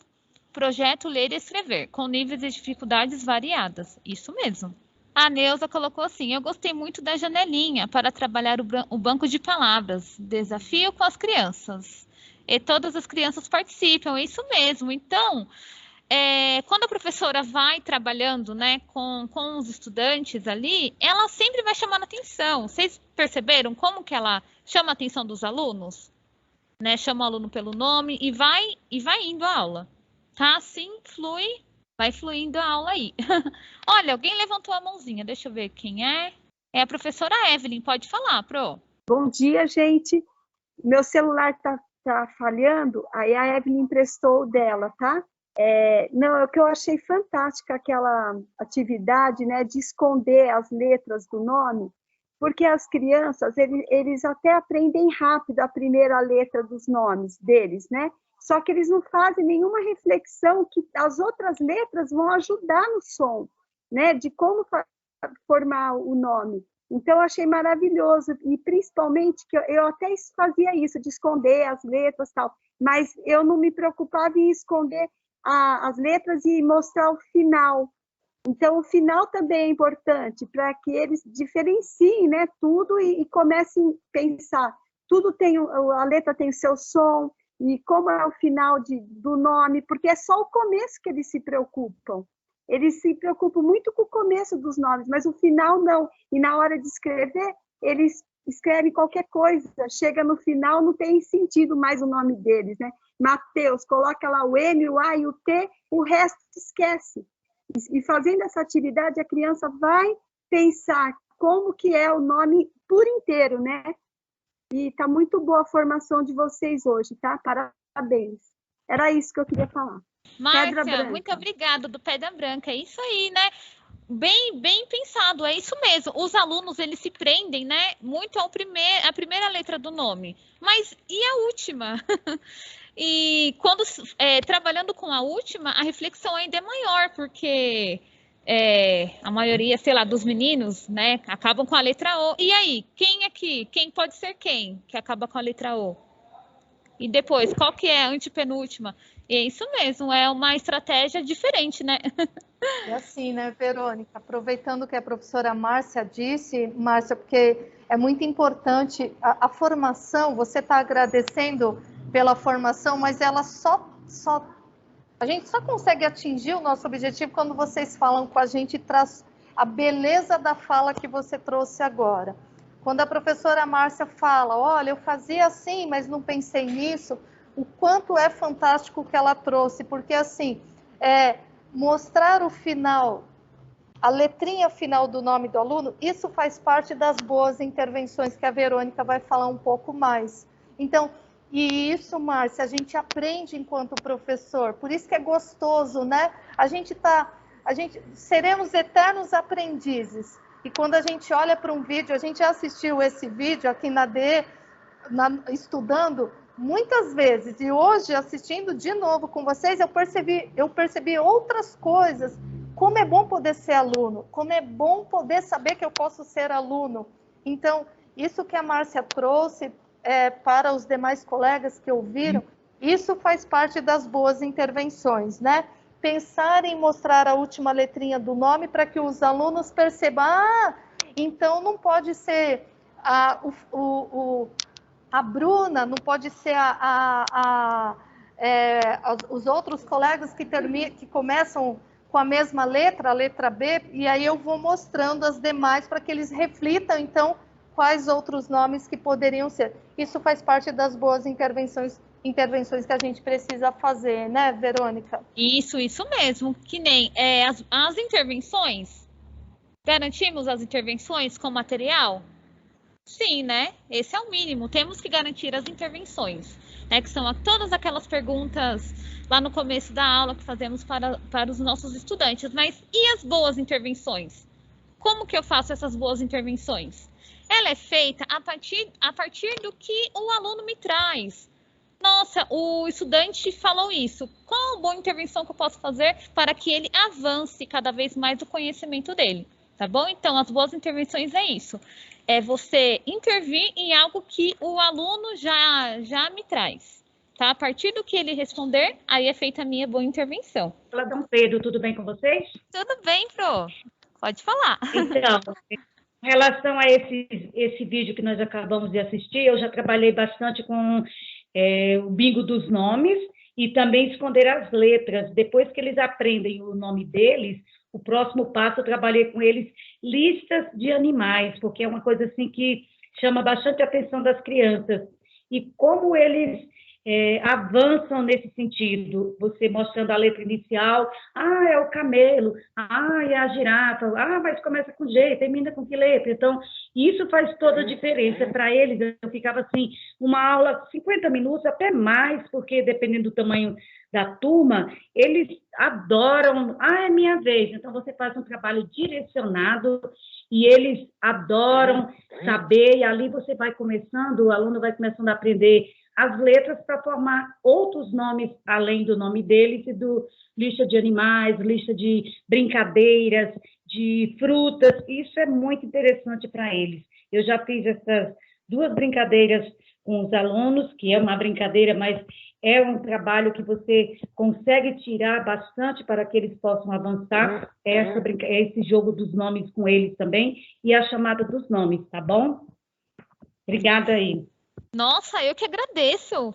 projeto Ler e Escrever, com níveis de dificuldades variadas. Isso mesmo. A Neuza colocou assim: eu gostei muito da janelinha para trabalhar o banco de palavras. Desafio com as crianças. E todas as crianças participam. É isso mesmo. Então, quando a professora vai trabalhando, né, com os estudantes ali, ela sempre vai chamando atenção. Vocês perceberam como que ela chama a atenção dos alunos? Né? Chama o aluno pelo nome e vai indo à aula. Tá? Assim vai fluindo a aula aí. Olha, alguém levantou a mãozinha. Deixa eu ver quem é. É a professora Evelyn. Pode falar, Pro. Bom dia, gente. Meu celular tá falhando, aí a Evelyn emprestou o dela, tá? Não, é o que eu achei fantástica aquela atividade, né, de esconder as letras do nome, porque as crianças, eles até aprendem rápido a primeira letra dos nomes deles, né? Só que eles não fazem nenhuma reflexão que as outras letras vão ajudar no som, né, de como formar o nome. Então, eu achei maravilhoso, e principalmente que eu até fazia isso, de esconder as letras e tal, mas eu não me preocupava em esconder as letras e mostrar o final. Então, o final também é importante, para que eles diferenciem, né, tudo e comecem a pensar. A letra tem o seu som, e como é o final do nome, porque é só o começo que eles se preocupam. Eles se preocupam muito com o começo dos nomes, mas o final não. E na hora de escrever, eles escrevem qualquer coisa. Chega no final, não tem sentido mais o nome deles, né? Mateus, coloca lá o M, o A e o T, o resto esquece. E fazendo essa atividade, a criança vai pensar como que é o nome por inteiro, né? E está muito boa a formação de vocês hoje, tá? Parabéns. Era isso que eu queria falar. Márcia, muito obrigada, do Pedra Branca. É isso aí, né? Bem pensado, é isso mesmo. Os alunos, eles se prendem, né, muito à primeira letra do nome. Mas e a última? E quando trabalhando com a última, a reflexão ainda é maior, porque a maioria, sei lá, dos meninos, né, acabam com a letra O. E aí, quem pode ser quem que acaba com a letra O? E depois, qual que é a antepenúltima? E é isso mesmo, é uma estratégia diferente, né? É assim, né, Verônica? Aproveitando o que a professora Márcia disse, Márcia, porque é muito importante a formação, você está agradecendo pela formação, mas ela a gente só consegue atingir o nosso objetivo quando vocês falam com a gente e traz a beleza da fala que você trouxe agora. Quando a professora Márcia fala, olha, eu fazia assim, mas não pensei nisso, o quanto é fantástico o que ela trouxe, porque assim, mostrar o final, a letrinha final do nome do aluno, isso faz parte das boas intervenções que a Verônica vai falar um pouco mais. Então, e isso, Márcia, a gente aprende enquanto professor, por isso que é gostoso, né? Seremos eternos aprendizes. E quando a gente olha para um vídeo, a gente já assistiu esse vídeo aqui na DE, estudando muitas vezes, e hoje assistindo de novo com vocês, eu percebi outras coisas. Como é bom poder ser aluno, como é bom poder saber que eu posso ser aluno. Então, isso que a Márcia trouxe para os demais colegas que ouviram, isso faz parte das boas intervenções, né? Pensar em mostrar a última letrinha do nome para que os alunos percebam, então não pode ser a Bruna, não pode ser os outros colegas que começam com a mesma letra, a letra B, e aí eu vou mostrando as demais para que eles reflitam, então, quais outros nomes que poderiam ser. Isso faz parte das boas intervenções que a gente precisa fazer, né, Verônica? Isso mesmo, que nem as intervenções. Garantimos as intervenções com material? Sim, né? Esse é o mínimo. Temos que garantir as intervenções, né? Que são todas aquelas perguntas lá no começo da aula que fazemos para os nossos estudantes. Mas e as boas intervenções? Como que eu faço essas boas intervenções? Ela é feita a partir do que o aluno me traz. Nossa, o estudante falou isso. Qual boa intervenção que eu posso fazer para que ele avance cada vez mais o conhecimento dele? Tá bom? Então, as boas intervenções é isso. É você intervir em algo que o aluno já me traz. Tá? A partir do que ele responder, aí é feita a minha boa intervenção. Olá, Dom Pedro, tudo bem com vocês? Tudo bem, Pro. Pode falar. Então, em relação a esse vídeo que nós acabamos de assistir, eu já trabalhei bastante com o bingo dos nomes e também esconder as letras. Depois que eles aprendem o nome deles, o próximo passo eu trabalhei com eles listas de animais, porque é uma coisa assim que chama bastante a atenção das crianças. E como eles avançam nesse sentido, você mostrando a letra inicial, é o camelo, é a girafa, mas começa com G, termina com que letra? Então, isso faz toda a diferença para eles. Eu ficava assim, uma aula, 50 minutos, até mais, porque dependendo do tamanho da turma, eles adoram, é minha vez. Então, você faz um trabalho direcionado e eles adoram saber, e ali você vai começando, o aluno vai começando a aprender as letras para formar outros nomes além do nome deles e do lista de animais, lista de brincadeiras, de frutas. Isso é muito interessante para eles. Eu já fiz essas 2 brincadeiras com os alunos, que é uma brincadeira, mas é um trabalho que você consegue tirar bastante para que eles possam avançar, esse jogo dos nomes com eles também, e a chamada dos nomes, tá bom? Obrigada aí. Nossa, eu que agradeço.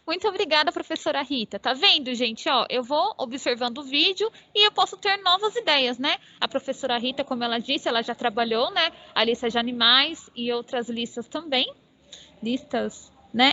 Muito obrigada, professora Rita. Tá vendo, gente? Eu vou observando o vídeo e eu posso ter novas ideias, né? A professora Rita, como ela disse, ela já trabalhou, né? A lista de animais e outras listas também. Listas, né?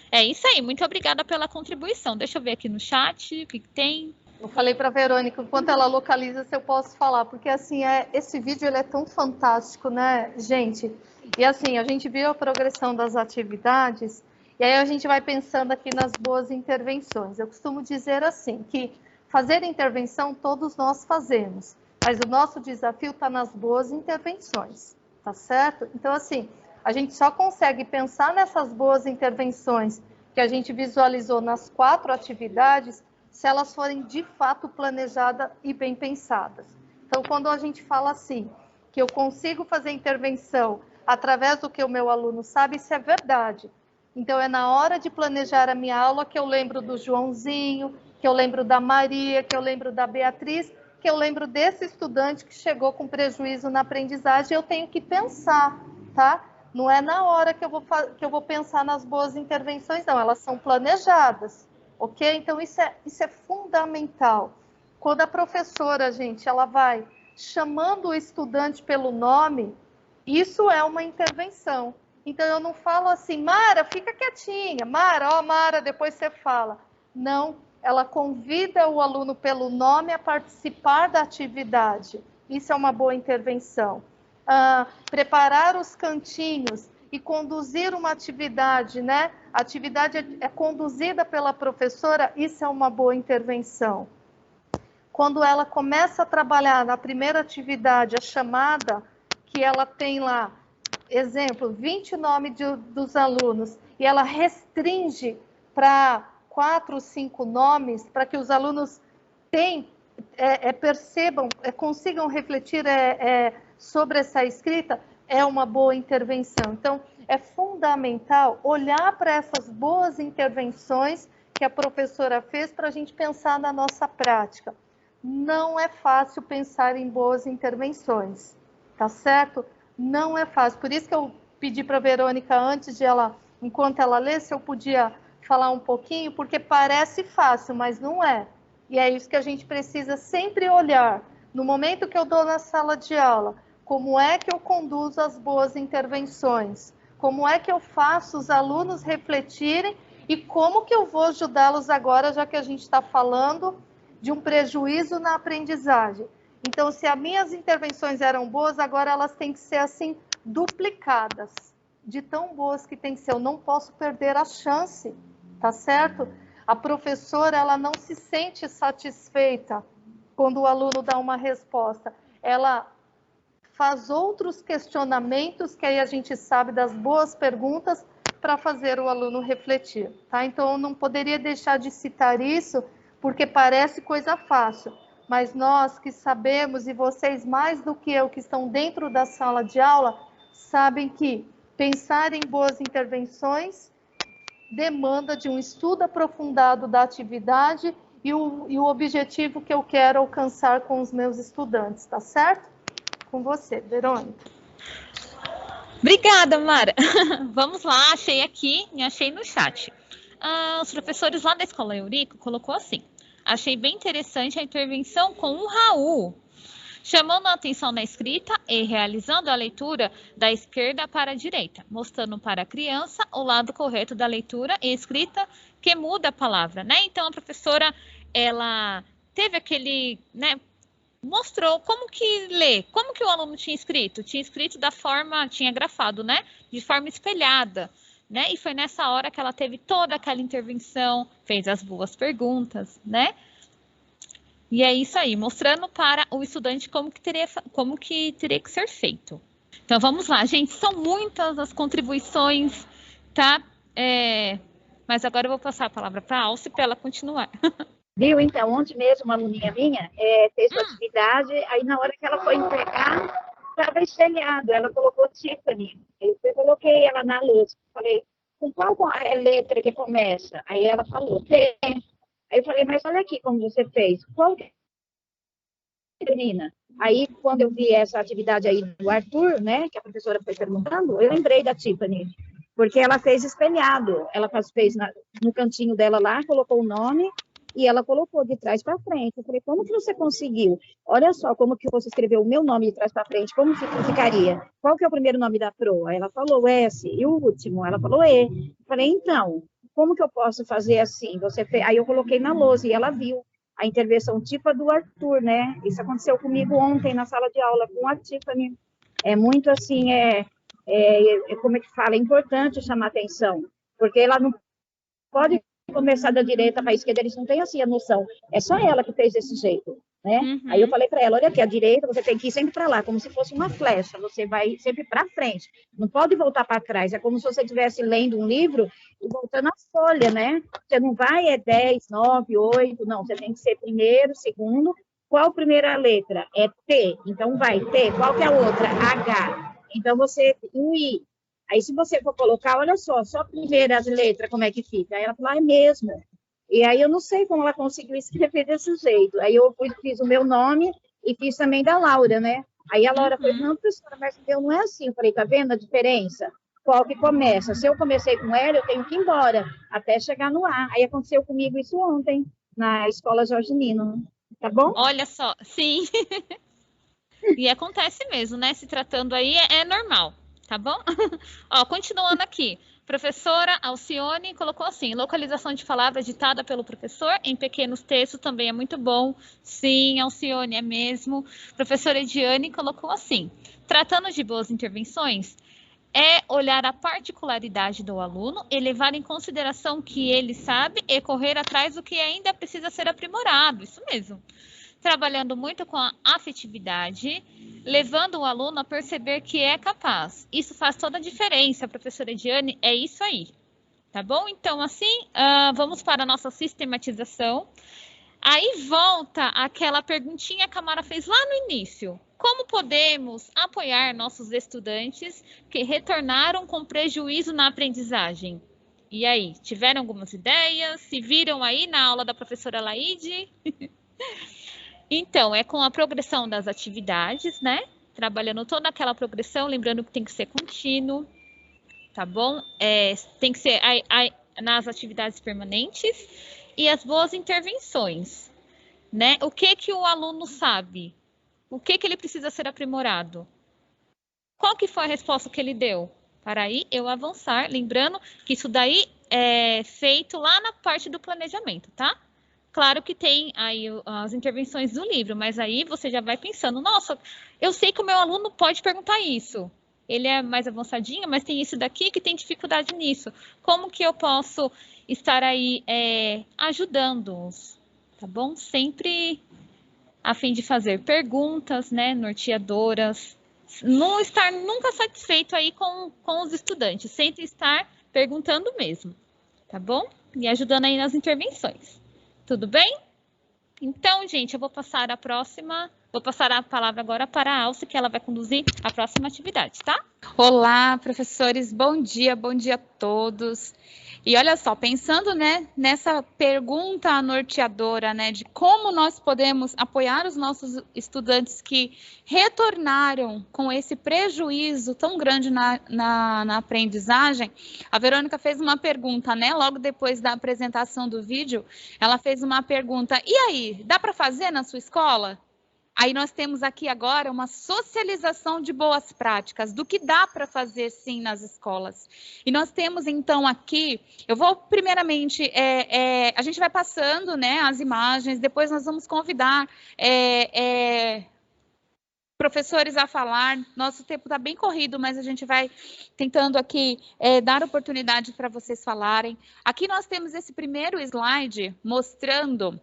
É isso aí. Muito obrigada pela contribuição. Deixa eu ver aqui no chat o que tem. Eu falei para a Verônica, enquanto ela localiza, se eu posso falar, porque assim, esse vídeo ele é tão fantástico, né, gente? E assim, a gente viu a progressão das atividades, e aí a gente vai pensando aqui nas boas intervenções. Eu costumo dizer assim, que fazer intervenção todos nós fazemos, mas o nosso desafio está nas boas intervenções, tá certo? Então assim, a gente só consegue pensar nessas boas intervenções que a gente visualizou nas 4 atividades, se elas forem de fato planejadas e bem pensadas. Então, quando a gente fala assim, que eu consigo fazer intervenção através do que o meu aluno sabe, isso é verdade. Então, é na hora de planejar a minha aula que eu lembro do Joãozinho, que eu lembro da Maria, que eu lembro da Beatriz, que eu lembro desse estudante que chegou com prejuízo na aprendizagem. Eu tenho que pensar, tá? Não é na hora que eu vou pensar nas boas intervenções, não. Elas são planejadas, ok? Então, isso é fundamental. Quando a professora, gente, ela vai chamando o estudante pelo nome, isso é uma intervenção. Então, eu não falo assim, Mara, fica quietinha. Mara, Mara, depois você fala. Não, ela convida o aluno pelo nome a participar da atividade. Isso é uma boa intervenção. Preparar os cantinhos e conduzir uma atividade, né? A atividade é conduzida pela professora, isso é uma boa intervenção. Quando ela começa a trabalhar na primeira atividade, a chamada, que ela tem lá, exemplo, 20 nomes dos alunos, e ela restringe para 4 ou 5 nomes, para que os alunos percebam, consigam refletir sobre essa escrita, é uma boa intervenção. Então, é fundamental olhar para essas boas intervenções que a professora fez para a gente pensar na nossa prática. Não é fácil pensar em boas intervenções, tá certo? Não é fácil. Por isso que eu pedi para a Verônica, antes de ela, enquanto ela lê, se eu podia falar um pouquinho, porque parece fácil, mas não é. E é isso que a gente precisa sempre olhar. No momento que eu dou na sala de aula, como é que eu conduzo as boas intervenções? Como é que eu faço os alunos refletirem e como que eu vou ajudá-los agora, já que a gente está falando de um prejuízo na aprendizagem. Então, se as minhas intervenções eram boas, agora elas têm que ser assim, duplicadas, de tão boas que tem que ser. Eu não posso perder a chance, tá certo? A professora, ela não se sente satisfeita quando o aluno dá uma resposta. Ela faz outros questionamentos, que aí a gente sabe das boas perguntas, para fazer o aluno refletir, tá? Então, eu não poderia deixar de citar isso, porque parece coisa fácil, mas nós que sabemos, e vocês mais do que eu, que estão dentro da sala de aula, sabem que pensar em boas intervenções demanda de um estudo aprofundado da atividade e o objetivo que eu quero alcançar com os meus estudantes, tá certo? Com você, Verônica. Obrigada, Mara. Vamos lá, achei aqui e achei no chat. Os professores lá da Escola Eurico colocou assim: achei bem interessante a intervenção com o Raul, chamando a atenção na escrita e realizando a leitura da esquerda para a direita, mostrando para a criança o lado correto da leitura e escrita que muda a palavra, né? Então, a professora, ela teve aquele, né, mostrou como que lê, como que o aluno tinha escrito da forma, tinha grafado, né, de forma espelhada, né, e foi nessa hora que ela teve toda aquela intervenção, fez as boas perguntas, né, e é isso aí, mostrando para o estudante como que teria que ser feito. Então, vamos lá, gente, são muitas as contribuições, tá, mas agora eu vou passar a palavra para a Alce para ela continuar. Viu? Então, ontem mesmo, uma aluninha minha fez sua atividade, aí na hora que ela foi entregar, estava espelhado, ela colocou Tiffany. Eu coloquei ela na luz, falei, com qual letra que começa? Aí ela falou, T. Aí eu falei, mas olha aqui como você fez. Qual que é, menina? Aí, quando eu vi essa atividade aí do Arthur, né, que a professora foi perguntando, eu lembrei da Tiffany, porque ela fez espelhado. Ela fez no cantinho dela lá, colocou o nome, e ela colocou de trás para frente. Eu falei, como que você conseguiu? Olha só como que você escreveu o meu nome de trás para frente, como ficaria? Qual que é o primeiro nome da proa? Ela falou S, e o último? Ela falou E. Eu falei, então, como que eu posso fazer assim? Aí eu coloquei na lousa e ela viu a intervenção tipo do Arthur, né? Isso aconteceu comigo ontem na sala de aula com a Tiffany. É muito assim, como é que fala? É importante chamar atenção, porque ela não pode começar da direita para a esquerda, eles não têm assim a noção. É só ela que fez desse jeito, né? Uhum. Aí eu falei para ela, olha aqui, a direita você tem que ir sempre para lá, como se fosse uma flecha, você vai sempre para frente, não pode voltar para trás, é como se você estivesse lendo um livro e voltando a folha, né? Você não vai 10, 9, 8, não, você tem que ser primeiro, segundo. Qual a primeira letra? É T, então vai T, qual que é a outra? H, então você, o I. Aí, se você for colocar, olha só a primeira letra, como é que fica. Aí ela falou, é mesmo. E aí eu não sei como ela conseguiu escrever desse jeito. Aí eu fiz o meu nome e fiz também da Laura, né? Aí a Laura falou, não, professora, mas o meu não é assim. Eu falei, tá vendo a diferença? Qual que começa? Se eu comecei com L, eu tenho que ir embora, até chegar no A. Aí aconteceu comigo isso ontem, na escola Jorge Nino. Tá bom? Olha só, sim. E acontece mesmo, né? Se tratando aí, é normal, tá bom? Ó, continuando aqui. Professora Alcione colocou assim, localização de palavra ditada pelo professor em pequenos textos também é muito bom. Sim, Alcione, é mesmo. Professora Ediane colocou assim, tratando de boas intervenções, é olhar a particularidade do aluno e levar em consideração o que ele sabe e correr atrás do que ainda precisa ser aprimorado. Isso mesmo. Trabalhando muito com a afetividade, levando o aluno a perceber que é capaz. Isso faz toda a diferença, professora Ediane, é isso aí. Tá bom? Então, assim, vamos para a nossa sistematização. Aí volta aquela perguntinha que a Mara fez lá no início. Como podemos apoiar nossos estudantes que retornaram com prejuízo na aprendizagem? E aí, tiveram algumas ideias? Se viram aí na aula da professora Laide? Então, é com a progressão das atividades, né? Trabalhando toda aquela progressão, lembrando que tem que ser contínuo, tá bom? Tem que ser nas atividades permanentes e as boas intervenções, né? O que o aluno sabe? O que ele precisa ser aprimorado? Qual que foi a resposta que ele deu? Para aí eu avançar, lembrando que isso daí é feito lá na parte do planejamento, tá? Claro que tem aí as intervenções do livro, mas aí você já vai pensando, nossa, eu sei que o meu aluno pode perguntar isso. Ele é mais avançadinho, mas tem isso daqui que tem dificuldade nisso. Como que eu posso estar aí ajudando-os, tá bom? Sempre a fim de fazer perguntas, né, norteadoras. Não estar nunca satisfeito aí com os estudantes, sempre estar perguntando mesmo, tá bom? E ajudando aí nas intervenções. Tudo bem? Então, gente, eu vou passar a palavra agora para a Alce, que ela vai conduzir a próxima atividade, tá? Olá, professores, bom dia a todos. E olha só, pensando, né, nessa pergunta norteadora, né, de como nós podemos apoiar os nossos estudantes que retornaram com esse prejuízo tão grande na aprendizagem, a Verônica fez uma pergunta, né, logo depois da apresentação do vídeo, ela fez uma pergunta, e aí, dá para fazer na sua escola? Aí nós temos aqui agora uma socialização de boas práticas, do que dá para fazer sim nas escolas. E nós temos então aqui, eu vou primeiramente, a gente vai passando, né, as imagens, depois nós vamos convidar professores a falar. Nosso tempo está bem corrido, mas a gente vai tentando aqui dar oportunidade para vocês falarem. Aqui nós temos esse primeiro slide mostrando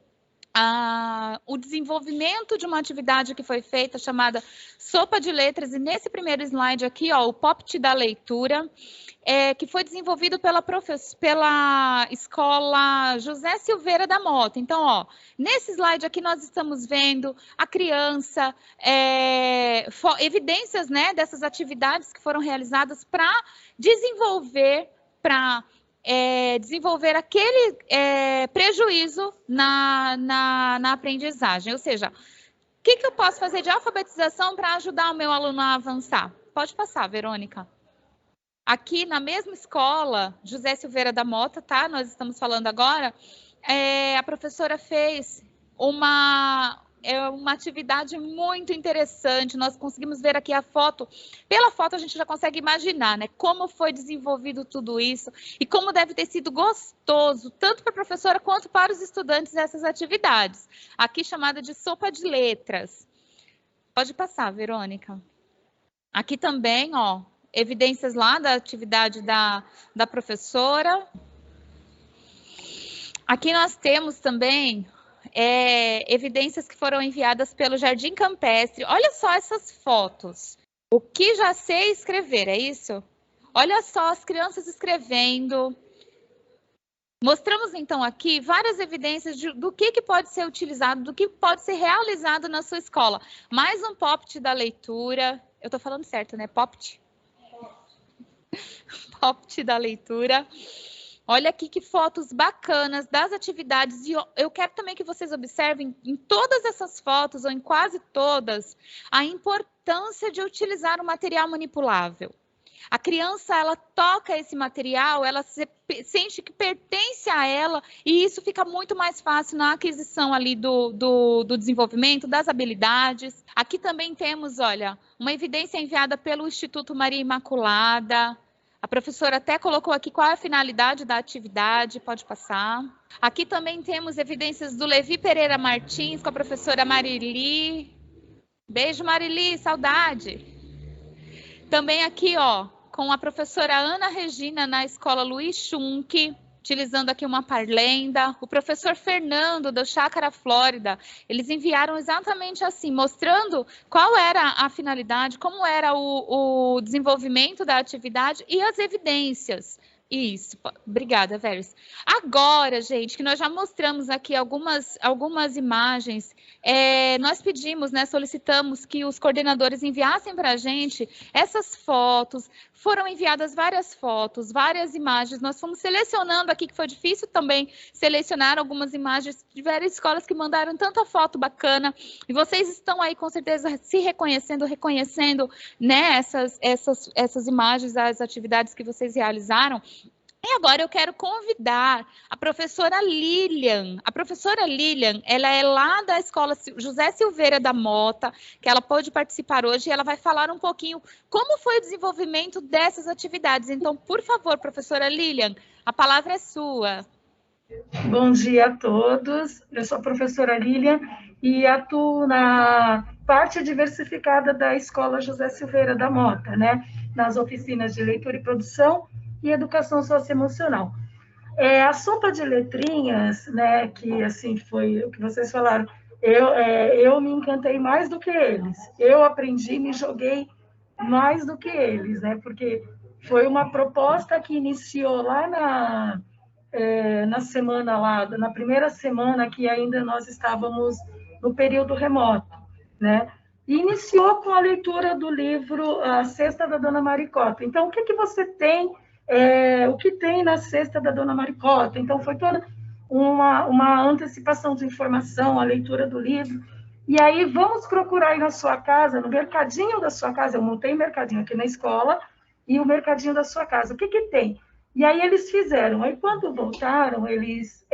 o desenvolvimento de uma atividade que foi feita chamada Sopa de Letras, e nesse primeiro slide aqui, ó, o POPT da leitura, que foi desenvolvido pela escola José Silveira da Mota. Então, ó, nesse slide aqui nós estamos vendo a criança, evidências, né, dessas atividades que foram realizadas para desenvolver aquele prejuízo na aprendizagem. Ou seja, o que eu posso fazer de alfabetização para ajudar o meu aluno a avançar? Pode passar, Verônica. Aqui na mesma escola, José Silveira da Mota, tá? Nós estamos falando agora, a professora fez uma atividade muito interessante. Nós conseguimos ver aqui a foto. Pela foto a gente já consegue imaginar, né, como foi desenvolvido tudo isso e como deve ter sido gostoso, tanto para a professora quanto para os estudantes, essas atividades. Aqui chamada de Sopa de Letras. Pode passar, Verônica. Aqui também, ó, evidências lá da atividade da professora. Aqui nós temos também evidências que foram enviadas pelo Jardim Campestre. Olha só essas fotos. O que já sei escrever, é isso? Olha só as crianças escrevendo. Mostramos, então, aqui várias evidências do que pode ser utilizado, do que pode ser realizado na sua escola. Mais um POPT da leitura. Eu estou falando certo, né? POPT? Pocket da leitura. Olha aqui que fotos bacanas das atividades. E eu quero também que vocês observem em todas essas fotos, ou em quase todas, a importância de utilizar o material manipulável. A criança, ela toca esse material, ela sente que pertence a ela, e isso fica muito mais fácil na aquisição ali do desenvolvimento, das habilidades. Aqui também temos, olha, uma evidência enviada pelo Instituto Maria Imaculada. A professora até colocou aqui qual é a finalidade da atividade, pode passar. Aqui também temos evidências do Levi Pereira Martins com a professora Marili. Beijo, Marili, saudade. Também aqui, ó, com a professora Ana Regina na escola Luiz Schunk, utilizando aqui uma parlenda. O professor Fernando, do Chácara Flórida, eles enviaram exatamente assim, mostrando qual era a finalidade, como era o desenvolvimento da atividade e as evidências. Isso, obrigada, Veris. Agora, gente, que nós já mostramos aqui algumas imagens, nós pedimos, né, solicitamos que os coordenadores enviassem para a gente essas fotos. Foram enviadas várias fotos, várias imagens. Nós fomos selecionando aqui, que foi difícil também selecionar algumas imagens de várias escolas que mandaram tanta foto bacana. E vocês estão aí, com certeza, se reconhecendo, né, essas imagens, as atividades que vocês realizaram. E agora eu quero convidar a professora Lilian. A professora Lilian, ela é lá da escola José Silveira da Mota, que ela pôde participar hoje, e ela vai falar um pouquinho como foi o desenvolvimento dessas atividades. Então, por favor, professora Lilian, a palavra é sua. Bom dia a todos, eu sou a professora Lilian e atuo na parte diversificada da escola José Silveira da Mota, né? Nas oficinas de leitura e produção e educação socioemocional. A sopa de letrinhas, né, que assim foi o que vocês falaram, eu me encantei mais do que eles, eu aprendi, me joguei mais do que eles, né, porque foi uma proposta que iniciou lá na semana lá, na primeira semana que ainda nós estávamos no período remoto, né, e iniciou com a leitura do livro A Cesta da Dona Maricota. Então, o que você tem, o que tem na Cesta da Dona Maricota? Então, foi toda uma antecipação de informação, a leitura do livro. E aí, vamos procurar aí na sua casa, no mercadinho da sua casa, eu montei mercadinho aqui na escola, e o mercadinho da sua casa, o que tem? E aí, eles fizeram. Aí, quando voltaram,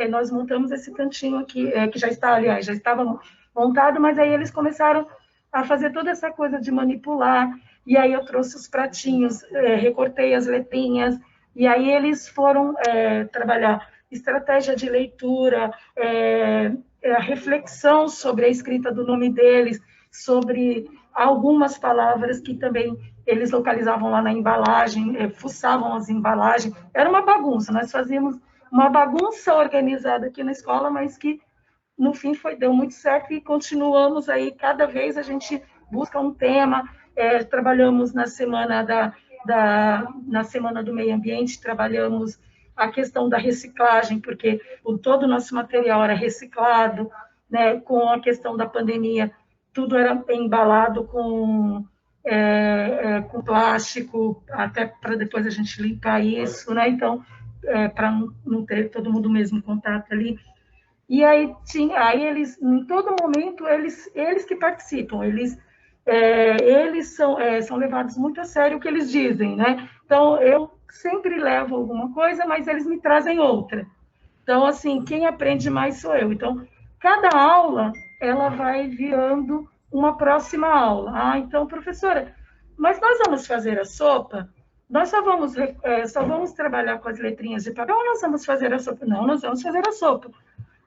nós montamos esse cantinho aqui, que já está, aliás, já estava montado, mas aí eles começaram a fazer toda essa coisa de manipular, e aí eu trouxe os pratinhos, recortei as letrinhas, e aí eles foram trabalhar estratégia de leitura, a reflexão sobre a escrita do nome deles, sobre algumas palavras que também eles localizavam lá na embalagem, fuçavam as embalagens, era uma bagunça, nós fazíamos uma bagunça organizada aqui na escola, mas que no fim deu muito certo e continuamos aí, cada vez a gente busca um tema, trabalhamos na semana na semana do meio ambiente, trabalhamos a questão da reciclagem, porque todo o nosso material era reciclado, né, com a questão da pandemia, tudo era embalado com plástico, até para depois a gente limpar isso, né, então, para não ter todo mundo o mesmo contato ali. E aí eles, em todo momento, eles que participam, eles são levados muito a sério o que eles dizem, né? Então, eu sempre levo alguma coisa, mas eles me trazem outra. Então, assim, quem aprende mais sou eu. Então, cada aula, ela vai virando uma próxima aula. Ah, então, professora, mas nós vamos fazer a sopa? Nós só vamos trabalhar com as letrinhas de papel ou nós vamos fazer a sopa? Não, nós vamos fazer a sopa.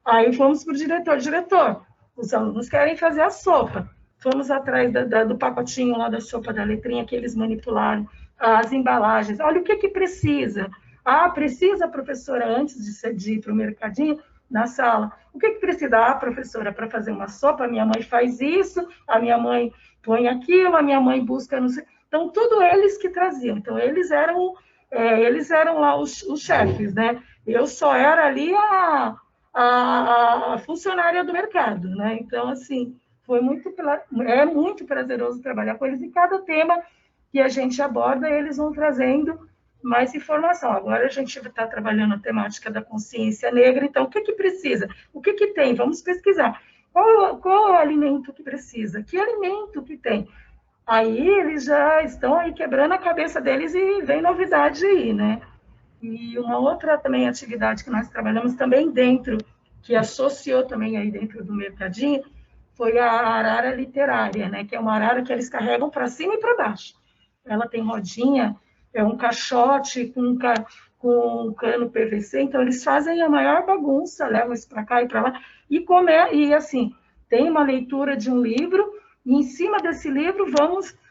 Aí fomos para o diretor, os alunos querem fazer a sopa. Fomos atrás do pacotinho lá da sopa da letrinha que eles manipularam, as embalagens. Olha o que precisa. Ah, precisa, professora, antes de ir para o mercadinho, na sala. O que precisa? Ah, professora, para fazer uma sopa, a minha mãe faz isso, a minha mãe põe aquilo, a minha mãe busca, não sei. Então, tudo eles que traziam. Então, eles eram lá os chefes, né? Eu só era ali a funcionária do mercado, né? Então, assim, é muito prazeroso trabalhar com eles, e cada tema que a gente aborda, eles vão trazendo mais informação. Agora a gente está trabalhando a temática da consciência negra, então o que precisa? O que tem? Vamos pesquisar. Qual é o alimento que precisa? Que alimento que tem? Aí eles já estão aí quebrando a cabeça deles e vem novidade aí, né? E uma outra também atividade que nós trabalhamos também dentro, que associou também aí dentro do mercadinho, foi a arara literária, né? Que é uma arara que eles carregam para cima e para baixo. Ela tem rodinha, é um caixote com cano PVC, então eles fazem a maior bagunça, levam isso para cá e para lá, e assim, tem uma leitura de um livro, e em cima desse livro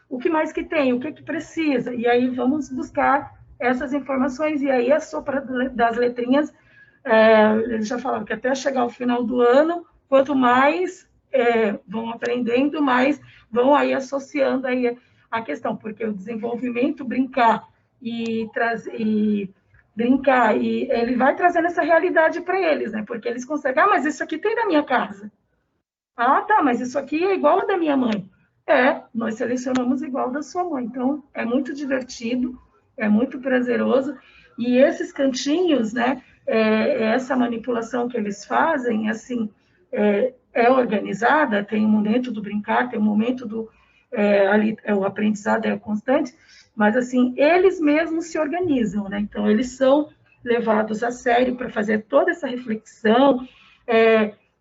o que mais que tem, o que precisa, e aí vamos buscar essas informações, e aí a sopa das letrinhas, eles já falaram que até chegar ao final do ano, quanto mais vão aprendendo, mais vão aí associando aí a questão, porque o desenvolvimento, brincar, e ele vai trazendo essa realidade para eles, né? Porque eles conseguem, mas isso aqui tem na minha casa. Ah, tá, mas isso aqui é igual ao da minha mãe. Nós selecionamos igual da sua mãe. Então, é muito divertido, é muito prazeroso. E esses cantinhos, né? Essa manipulação que eles fazem, assim, é organizada, tem um momento do brincar, tem um momento do... ali, o aprendizado é constante, mas, assim, eles mesmos se organizam, né? Então, eles são levados a sério para fazer toda essa reflexão,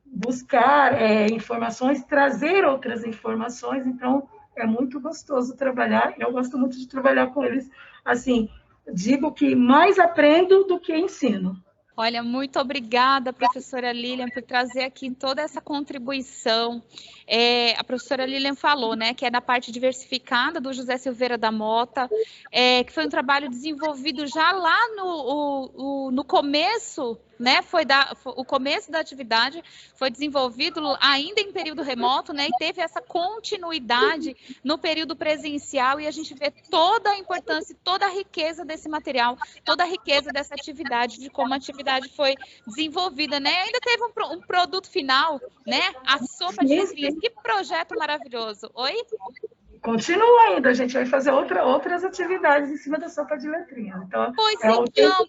buscar informações, trazer outras informações, então, é muito gostoso trabalhar, eu gosto muito de trabalhar com eles, assim, digo que mais aprendo do que ensino. Olha, muito obrigada, professora Lilian, por trazer aqui toda essa contribuição. A professora Lilian falou, né, que é da parte diversificada do José Silveira da Mota, que foi um trabalho desenvolvido já lá no começo, né, o começo da atividade foi desenvolvido ainda em período remoto, né, e teve essa continuidade no período presencial, e a gente vê toda a importância, toda a riqueza desse material, toda a riqueza dessa atividade, de como a atividade foi desenvolvida, né, ainda teve um produto final, né, a sopa de letrinhas, que projeto maravilhoso. Oi? Continua ainda, a gente vai fazer outras atividades em cima da sopa de letrinhas. Então,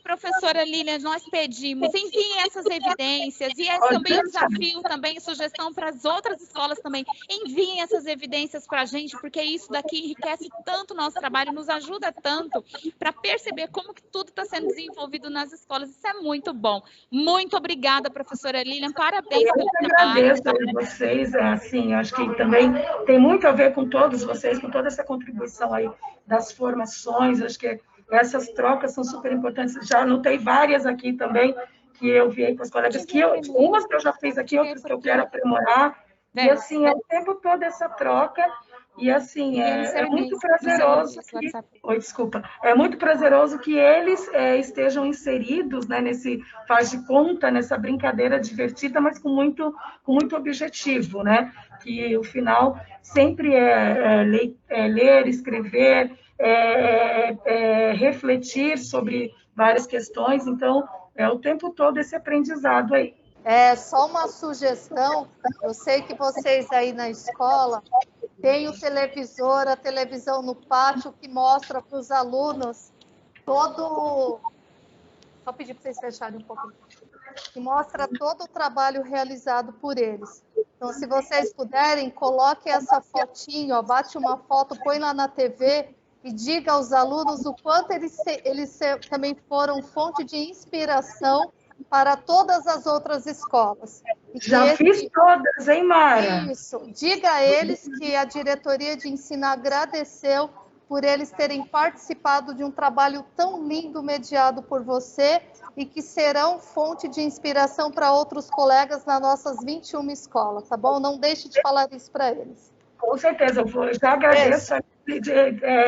professora Lilian, nós pedimos, enviem essas evidências, e também o desafio, também sugestão para as outras escolas também, enviem essas evidências para a gente, porque isso daqui enriquece tanto o nosso trabalho, nos ajuda tanto para perceber como que tudo está sendo desenvolvido nas escolas. Isso é muito bom. Muito obrigada, professora Lilian, parabéns pelo trabalho. Eu agradeço a vocês, assim, acho que também tem muito a ver com todos vocês, com toda essa contribuição aí das formações, acho que essas trocas são super importantes. Já anotei várias aqui também, que eu vi aí com as colegas, umas que eu já fiz aqui, outras que eu quero aprimorar, e assim, é o tempo todo essa troca, e assim, é muito prazeroso é muito prazeroso que eles estejam inseridos, né, nesse faz de conta, nessa brincadeira divertida, mas com muito objetivo, né, que o final sempre ler, escrever, refletir sobre várias questões, então, é o tempo todo esse aprendizado aí. Só uma sugestão, eu sei que vocês aí na escola têm o televisor, a televisão no pátio, que mostra para os alunos só pedir para vocês fecharem um pouco, que mostra todo o trabalho realizado por eles. Então, se vocês puderem, coloquem essa fotinho, bate uma foto, põe lá na TV e diga aos alunos o quanto eles também foram fonte de inspiração para todas as outras escolas. Já fiz todas, hein, Mara? Isso. Diga a eles que a diretoria de ensino agradeceu por eles terem participado de um trabalho tão lindo mediado por você e que serão fonte de inspiração para outros colegas nas nossas 21 escolas, tá bom? Não deixe de falar isso para eles. Com certeza, eu já agradeço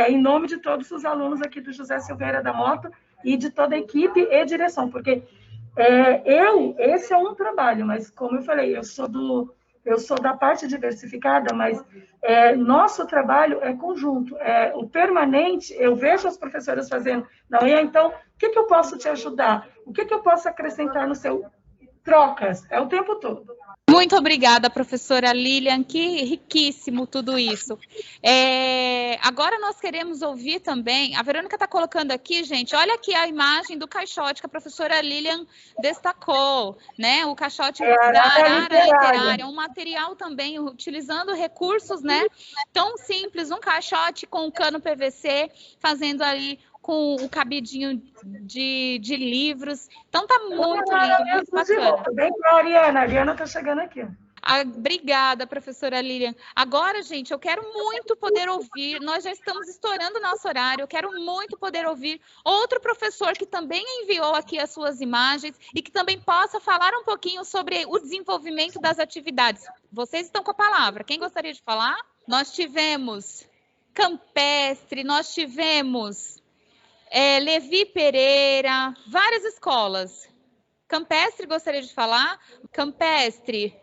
em nome de todos os alunos aqui do José Silveira da Mota e de toda a equipe e direção, porque esse é um trabalho, mas como eu falei, eu sou da parte diversificada, mas nosso trabalho é conjunto, o permanente, eu vejo as professoras fazendo, então, o que eu posso te ajudar? O que eu posso acrescentar no seu trocas, é o tempo todo. Muito obrigada, professora Lilian, que riquíssimo tudo isso. Agora nós queremos ouvir também, a Verônica está colocando aqui, gente, olha aqui a imagem do caixote que a professora Lilian destacou, né? O caixote da Arara Literária, um material também utilizando recursos, né? Tão simples, um caixote com cano PVC, fazendo ali com o cabidinho de livros. Então tá muito lindo, muito bacana. Bem com a Ariana. A Ariana tá chegando aqui. Obrigada, professora Lilian. Agora, gente, eu quero muito poder ouvir, nós já estamos estourando o nosso horário, eu quero muito poder ouvir outro professor que também enviou aqui as suas imagens e que também possa falar um pouquinho sobre o desenvolvimento das atividades. Vocês estão com a palavra. Quem gostaria de falar? Nós tivemos Campestre, nós tivemos Levi Pereira, várias escolas. Campestre gostaria de falar? Campestre,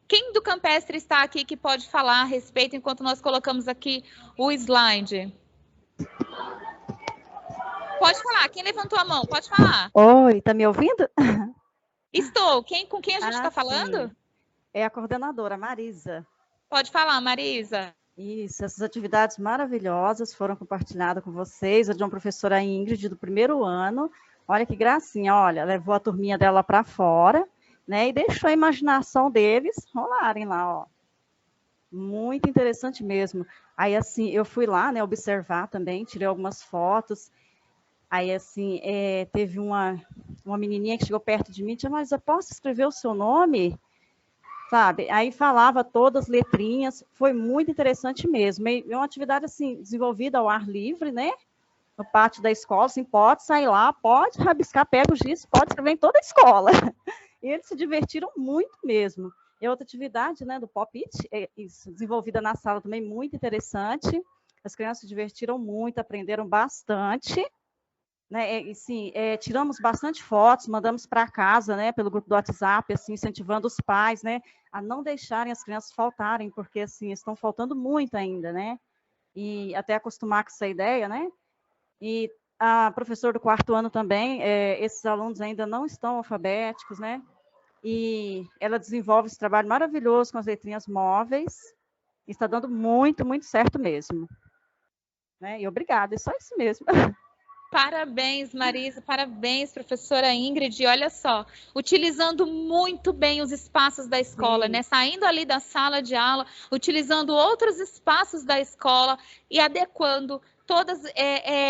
quem do Campestre está aqui que pode falar a respeito enquanto nós colocamos aqui o slide? Pode falar, quem levantou a mão? Pode falar. Oi, tá me ouvindo? Estou. Com quem a gente está falando? Sim. É a coordenadora, Marisa. Pode falar, Marisa. Isso, essas atividades maravilhosas foram compartilhadas com vocês, a de uma professora Ingrid, do primeiro ano. Olha que gracinha, olha, levou a turminha dela para fora, né, e deixou a imaginação deles rolarem lá, ó. Muito interessante mesmo. Aí, assim, eu fui lá, né, observar também, tirei algumas fotos. Aí, assim, teve uma menininha que chegou perto de mim e disse, mas eu posso escrever o seu nome? Sabe? Aí falava todas as letrinhas, foi muito interessante mesmo. É uma atividade, assim, desenvolvida ao ar livre, né? No pátio da escola, assim, pode sair lá, pode rabiscar, pega o giz, pode escrever em toda a escola. E eles se divertiram muito mesmo. E outra atividade, né, do Pop-It, isso, desenvolvida na sala também, muito interessante. As crianças se divertiram muito, aprenderam bastante. Né, e, sim, tiramos bastante fotos, mandamos para casa, né, pelo grupo do WhatsApp, assim, incentivando os pais, né, a não deixarem as crianças faltarem, porque, assim, estão faltando muito ainda, né, e até acostumar com essa ideia, né, e a professora do quarto ano também, esses alunos ainda não estão alfabéticos, né, e ela desenvolve esse trabalho maravilhoso com as letrinhas móveis, e está dando muito, muito certo mesmo, né, e obrigada, é só isso mesmo. Parabéns, Marisa, parabéns, professora Ingrid. Olha só, utilizando muito bem os espaços da escola, né? Saindo ali da sala de aula, utilizando outros espaços da escola e adequando todos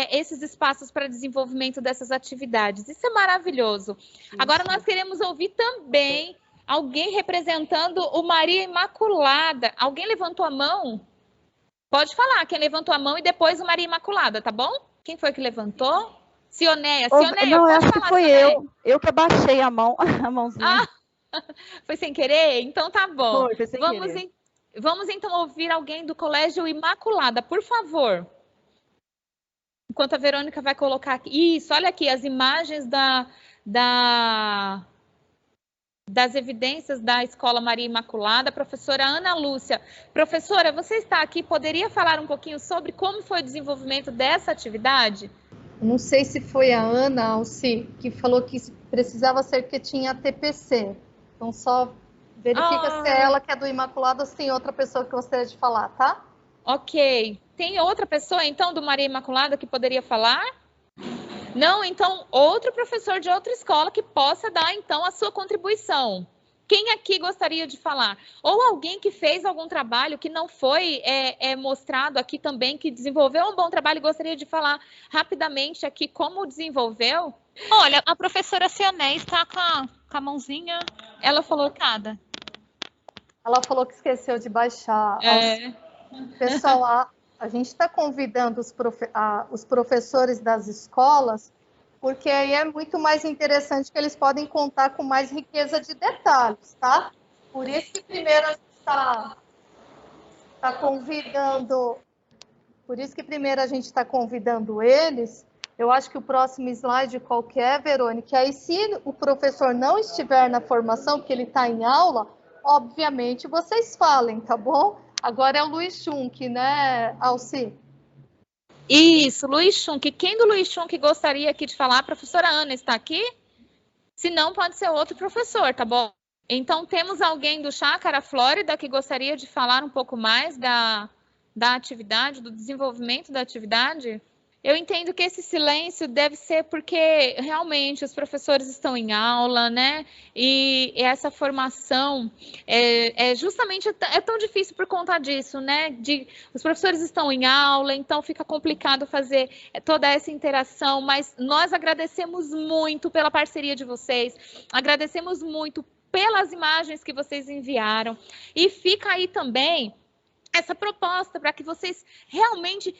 esses espaços para desenvolvimento dessas atividades. Isso é maravilhoso. Isso. Agora nós queremos ouvir também alguém representando o Maria Imaculada. Alguém levantou a mão? Pode falar, quem levantou a mão e depois o Maria Imaculada, tá bom? Quem foi que levantou? Cionéia, não, acho que foi eu que abaixei a mão, a mãozinha. Foi sem querer? Então tá bom. Foi sem querer. Vamos então ouvir alguém do Colégio Imaculada, por favor. Enquanto a Verônica vai colocar aqui. Isso, olha aqui, as imagens das evidências da Escola Maria Imaculada, professora Ana Lúcia. Professora, você está aqui, poderia falar um pouquinho sobre como foi o desenvolvimento dessa atividade? Não sei se foi a Ana Alci que falou que precisava ser que tinha TPC. Então, só verifica se é ela que é do Imaculada ou se tem outra pessoa que gostaria de falar, tá? Ok. Tem outra pessoa, então, do Maria Imaculada que poderia falar? Não, então, outro professor de outra escola que possa dar, então, a sua contribuição. Quem aqui gostaria de falar? Ou alguém que fez algum trabalho que não foi mostrado aqui também, que desenvolveu um bom trabalho e gostaria de falar rapidamente aqui como desenvolveu? Olha, a professora Cioné está com a mãozinha, ela falou cada. Ela falou que esqueceu de baixar. Pessoal, a gente está convidando os professores das escolas, porque aí é muito mais interessante que eles podem contar com mais riqueza de detalhes, tá? Por isso que primeiro a gente está convidando eles. Eu acho que o próximo slide qualquer, Verônica, aí se o professor não estiver na formação, porque ele está em aula, obviamente vocês falem, tá bom? Agora é o Luiz Schunk, né, Alci? Isso, Luiz Schunk. Quem do Luiz Schunk gostaria aqui de falar? A professora Ana está aqui? Se não, pode ser outro professor, tá bom? Então, temos alguém do Chácara Flórida que gostaria de falar um pouco mais da atividade, do desenvolvimento da atividade? Eu entendo que esse silêncio deve ser porque realmente os professores estão em aula, né? E essa formação justamente é tão difícil por conta disso, né? Os professores estão em aula, então fica complicado fazer toda essa interação, mas nós agradecemos muito pela parceria de vocês, agradecemos muito pelas imagens que vocês enviaram, e fica aí também essa proposta para que vocês realmente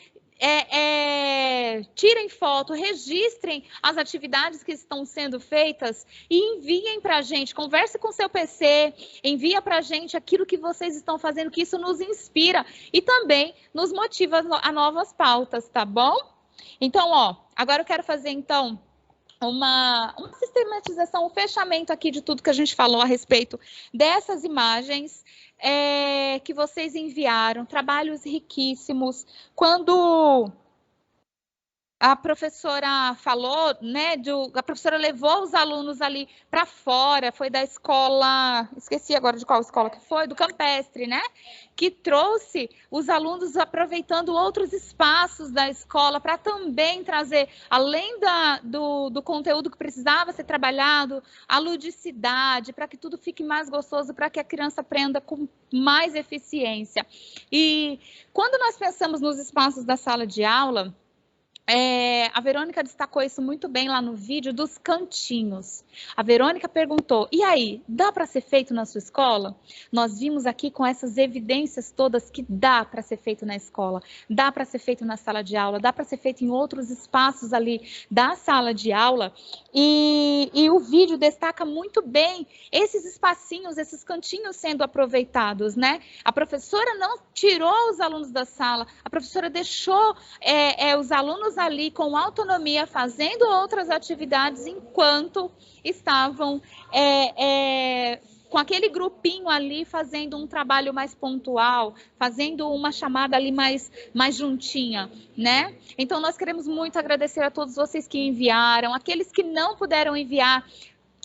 tirem foto, registrem as atividades que estão sendo feitas e enviem para a gente, converse com seu PC, envia para a gente aquilo que vocês estão fazendo, que isso nos inspira e também nos motiva a novas pautas, tá bom? Então, ó, agora eu quero fazer, então, uma sistematização, um fechamento aqui de tudo que a gente falou a respeito dessas imagens que vocês enviaram, trabalhos riquíssimos. Quando a professora falou, né, a professora levou os alunos ali para fora, foi da escola, esqueci agora de qual escola que foi, do Campestre, né, que trouxe os alunos aproveitando outros espaços da escola para também trazer, além do conteúdo que precisava ser trabalhado, a ludicidade, para que tudo fique mais gostoso, para que a criança aprenda com mais eficiência. E quando nós pensamos nos espaços da sala de aula, a Verônica destacou isso muito bem lá no vídeo dos cantinhos. A Verônica perguntou, e aí, dá para ser feito na sua escola? Nós vimos aqui com essas evidências todas que dá para ser feito na escola, dá para ser feito na sala de aula, dá para ser feito em outros espaços ali da sala de aula, e o vídeo destaca muito bem esses espacinhos, esses cantinhos sendo aproveitados, né? A professora não tirou os alunos da sala, a professora deixou os alunos ali com autonomia fazendo outras atividades enquanto estavam com aquele grupinho ali fazendo um trabalho mais pontual, fazendo uma chamada ali mais juntinha, né? Então nós queremos muito agradecer a todos vocês que enviaram, aqueles que não puderam enviar,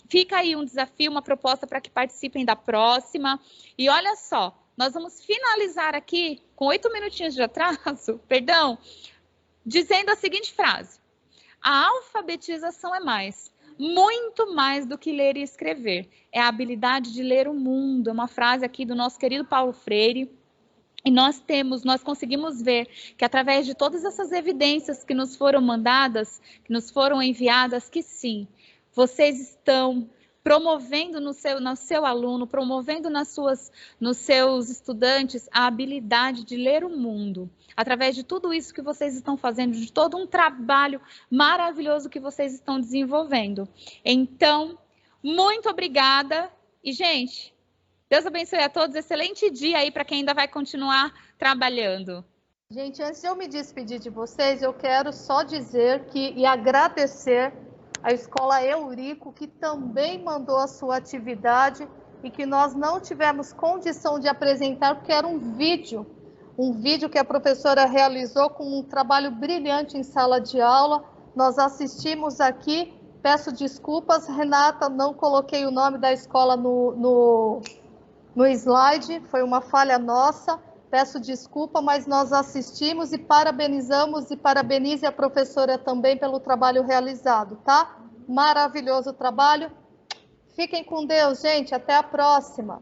fica aí um desafio, uma proposta para que participem da próxima. E olha só, nós vamos finalizar aqui com 8 minutinhos de atraso, perdão, dizendo a seguinte frase: a alfabetização é mais, muito mais do que ler e escrever. É a habilidade de ler o mundo. É uma frase aqui do nosso querido Paulo Freire. E nós conseguimos ver que através de todas essas evidências que nos foram mandadas, que nos foram enviadas, que sim, vocês estão promovendo no seu aluno, promovendo nos seus estudantes a habilidade de ler o mundo. Através de tudo isso que vocês estão fazendo, de todo um trabalho maravilhoso que vocês estão desenvolvendo. Então, muito obrigada. E, gente, Deus abençoe a todos. Excelente dia aí para quem ainda vai continuar trabalhando. Gente, antes de eu me despedir de vocês, eu quero só dizer e agradecer a Escola Eurico, que também mandou a sua atividade e que nós não tivemos condição de apresentar, porque era um vídeo que a professora realizou com um trabalho brilhante em sala de aula. Nós assistimos aqui, peço desculpas, Renata, não coloquei o nome da escola no slide, foi uma falha nossa, peço desculpa, mas nós assistimos e parabenizamos, e parabenize a professora também pelo trabalho realizado, tá? Maravilhoso trabalho. Fiquem com Deus, gente, até a próxima.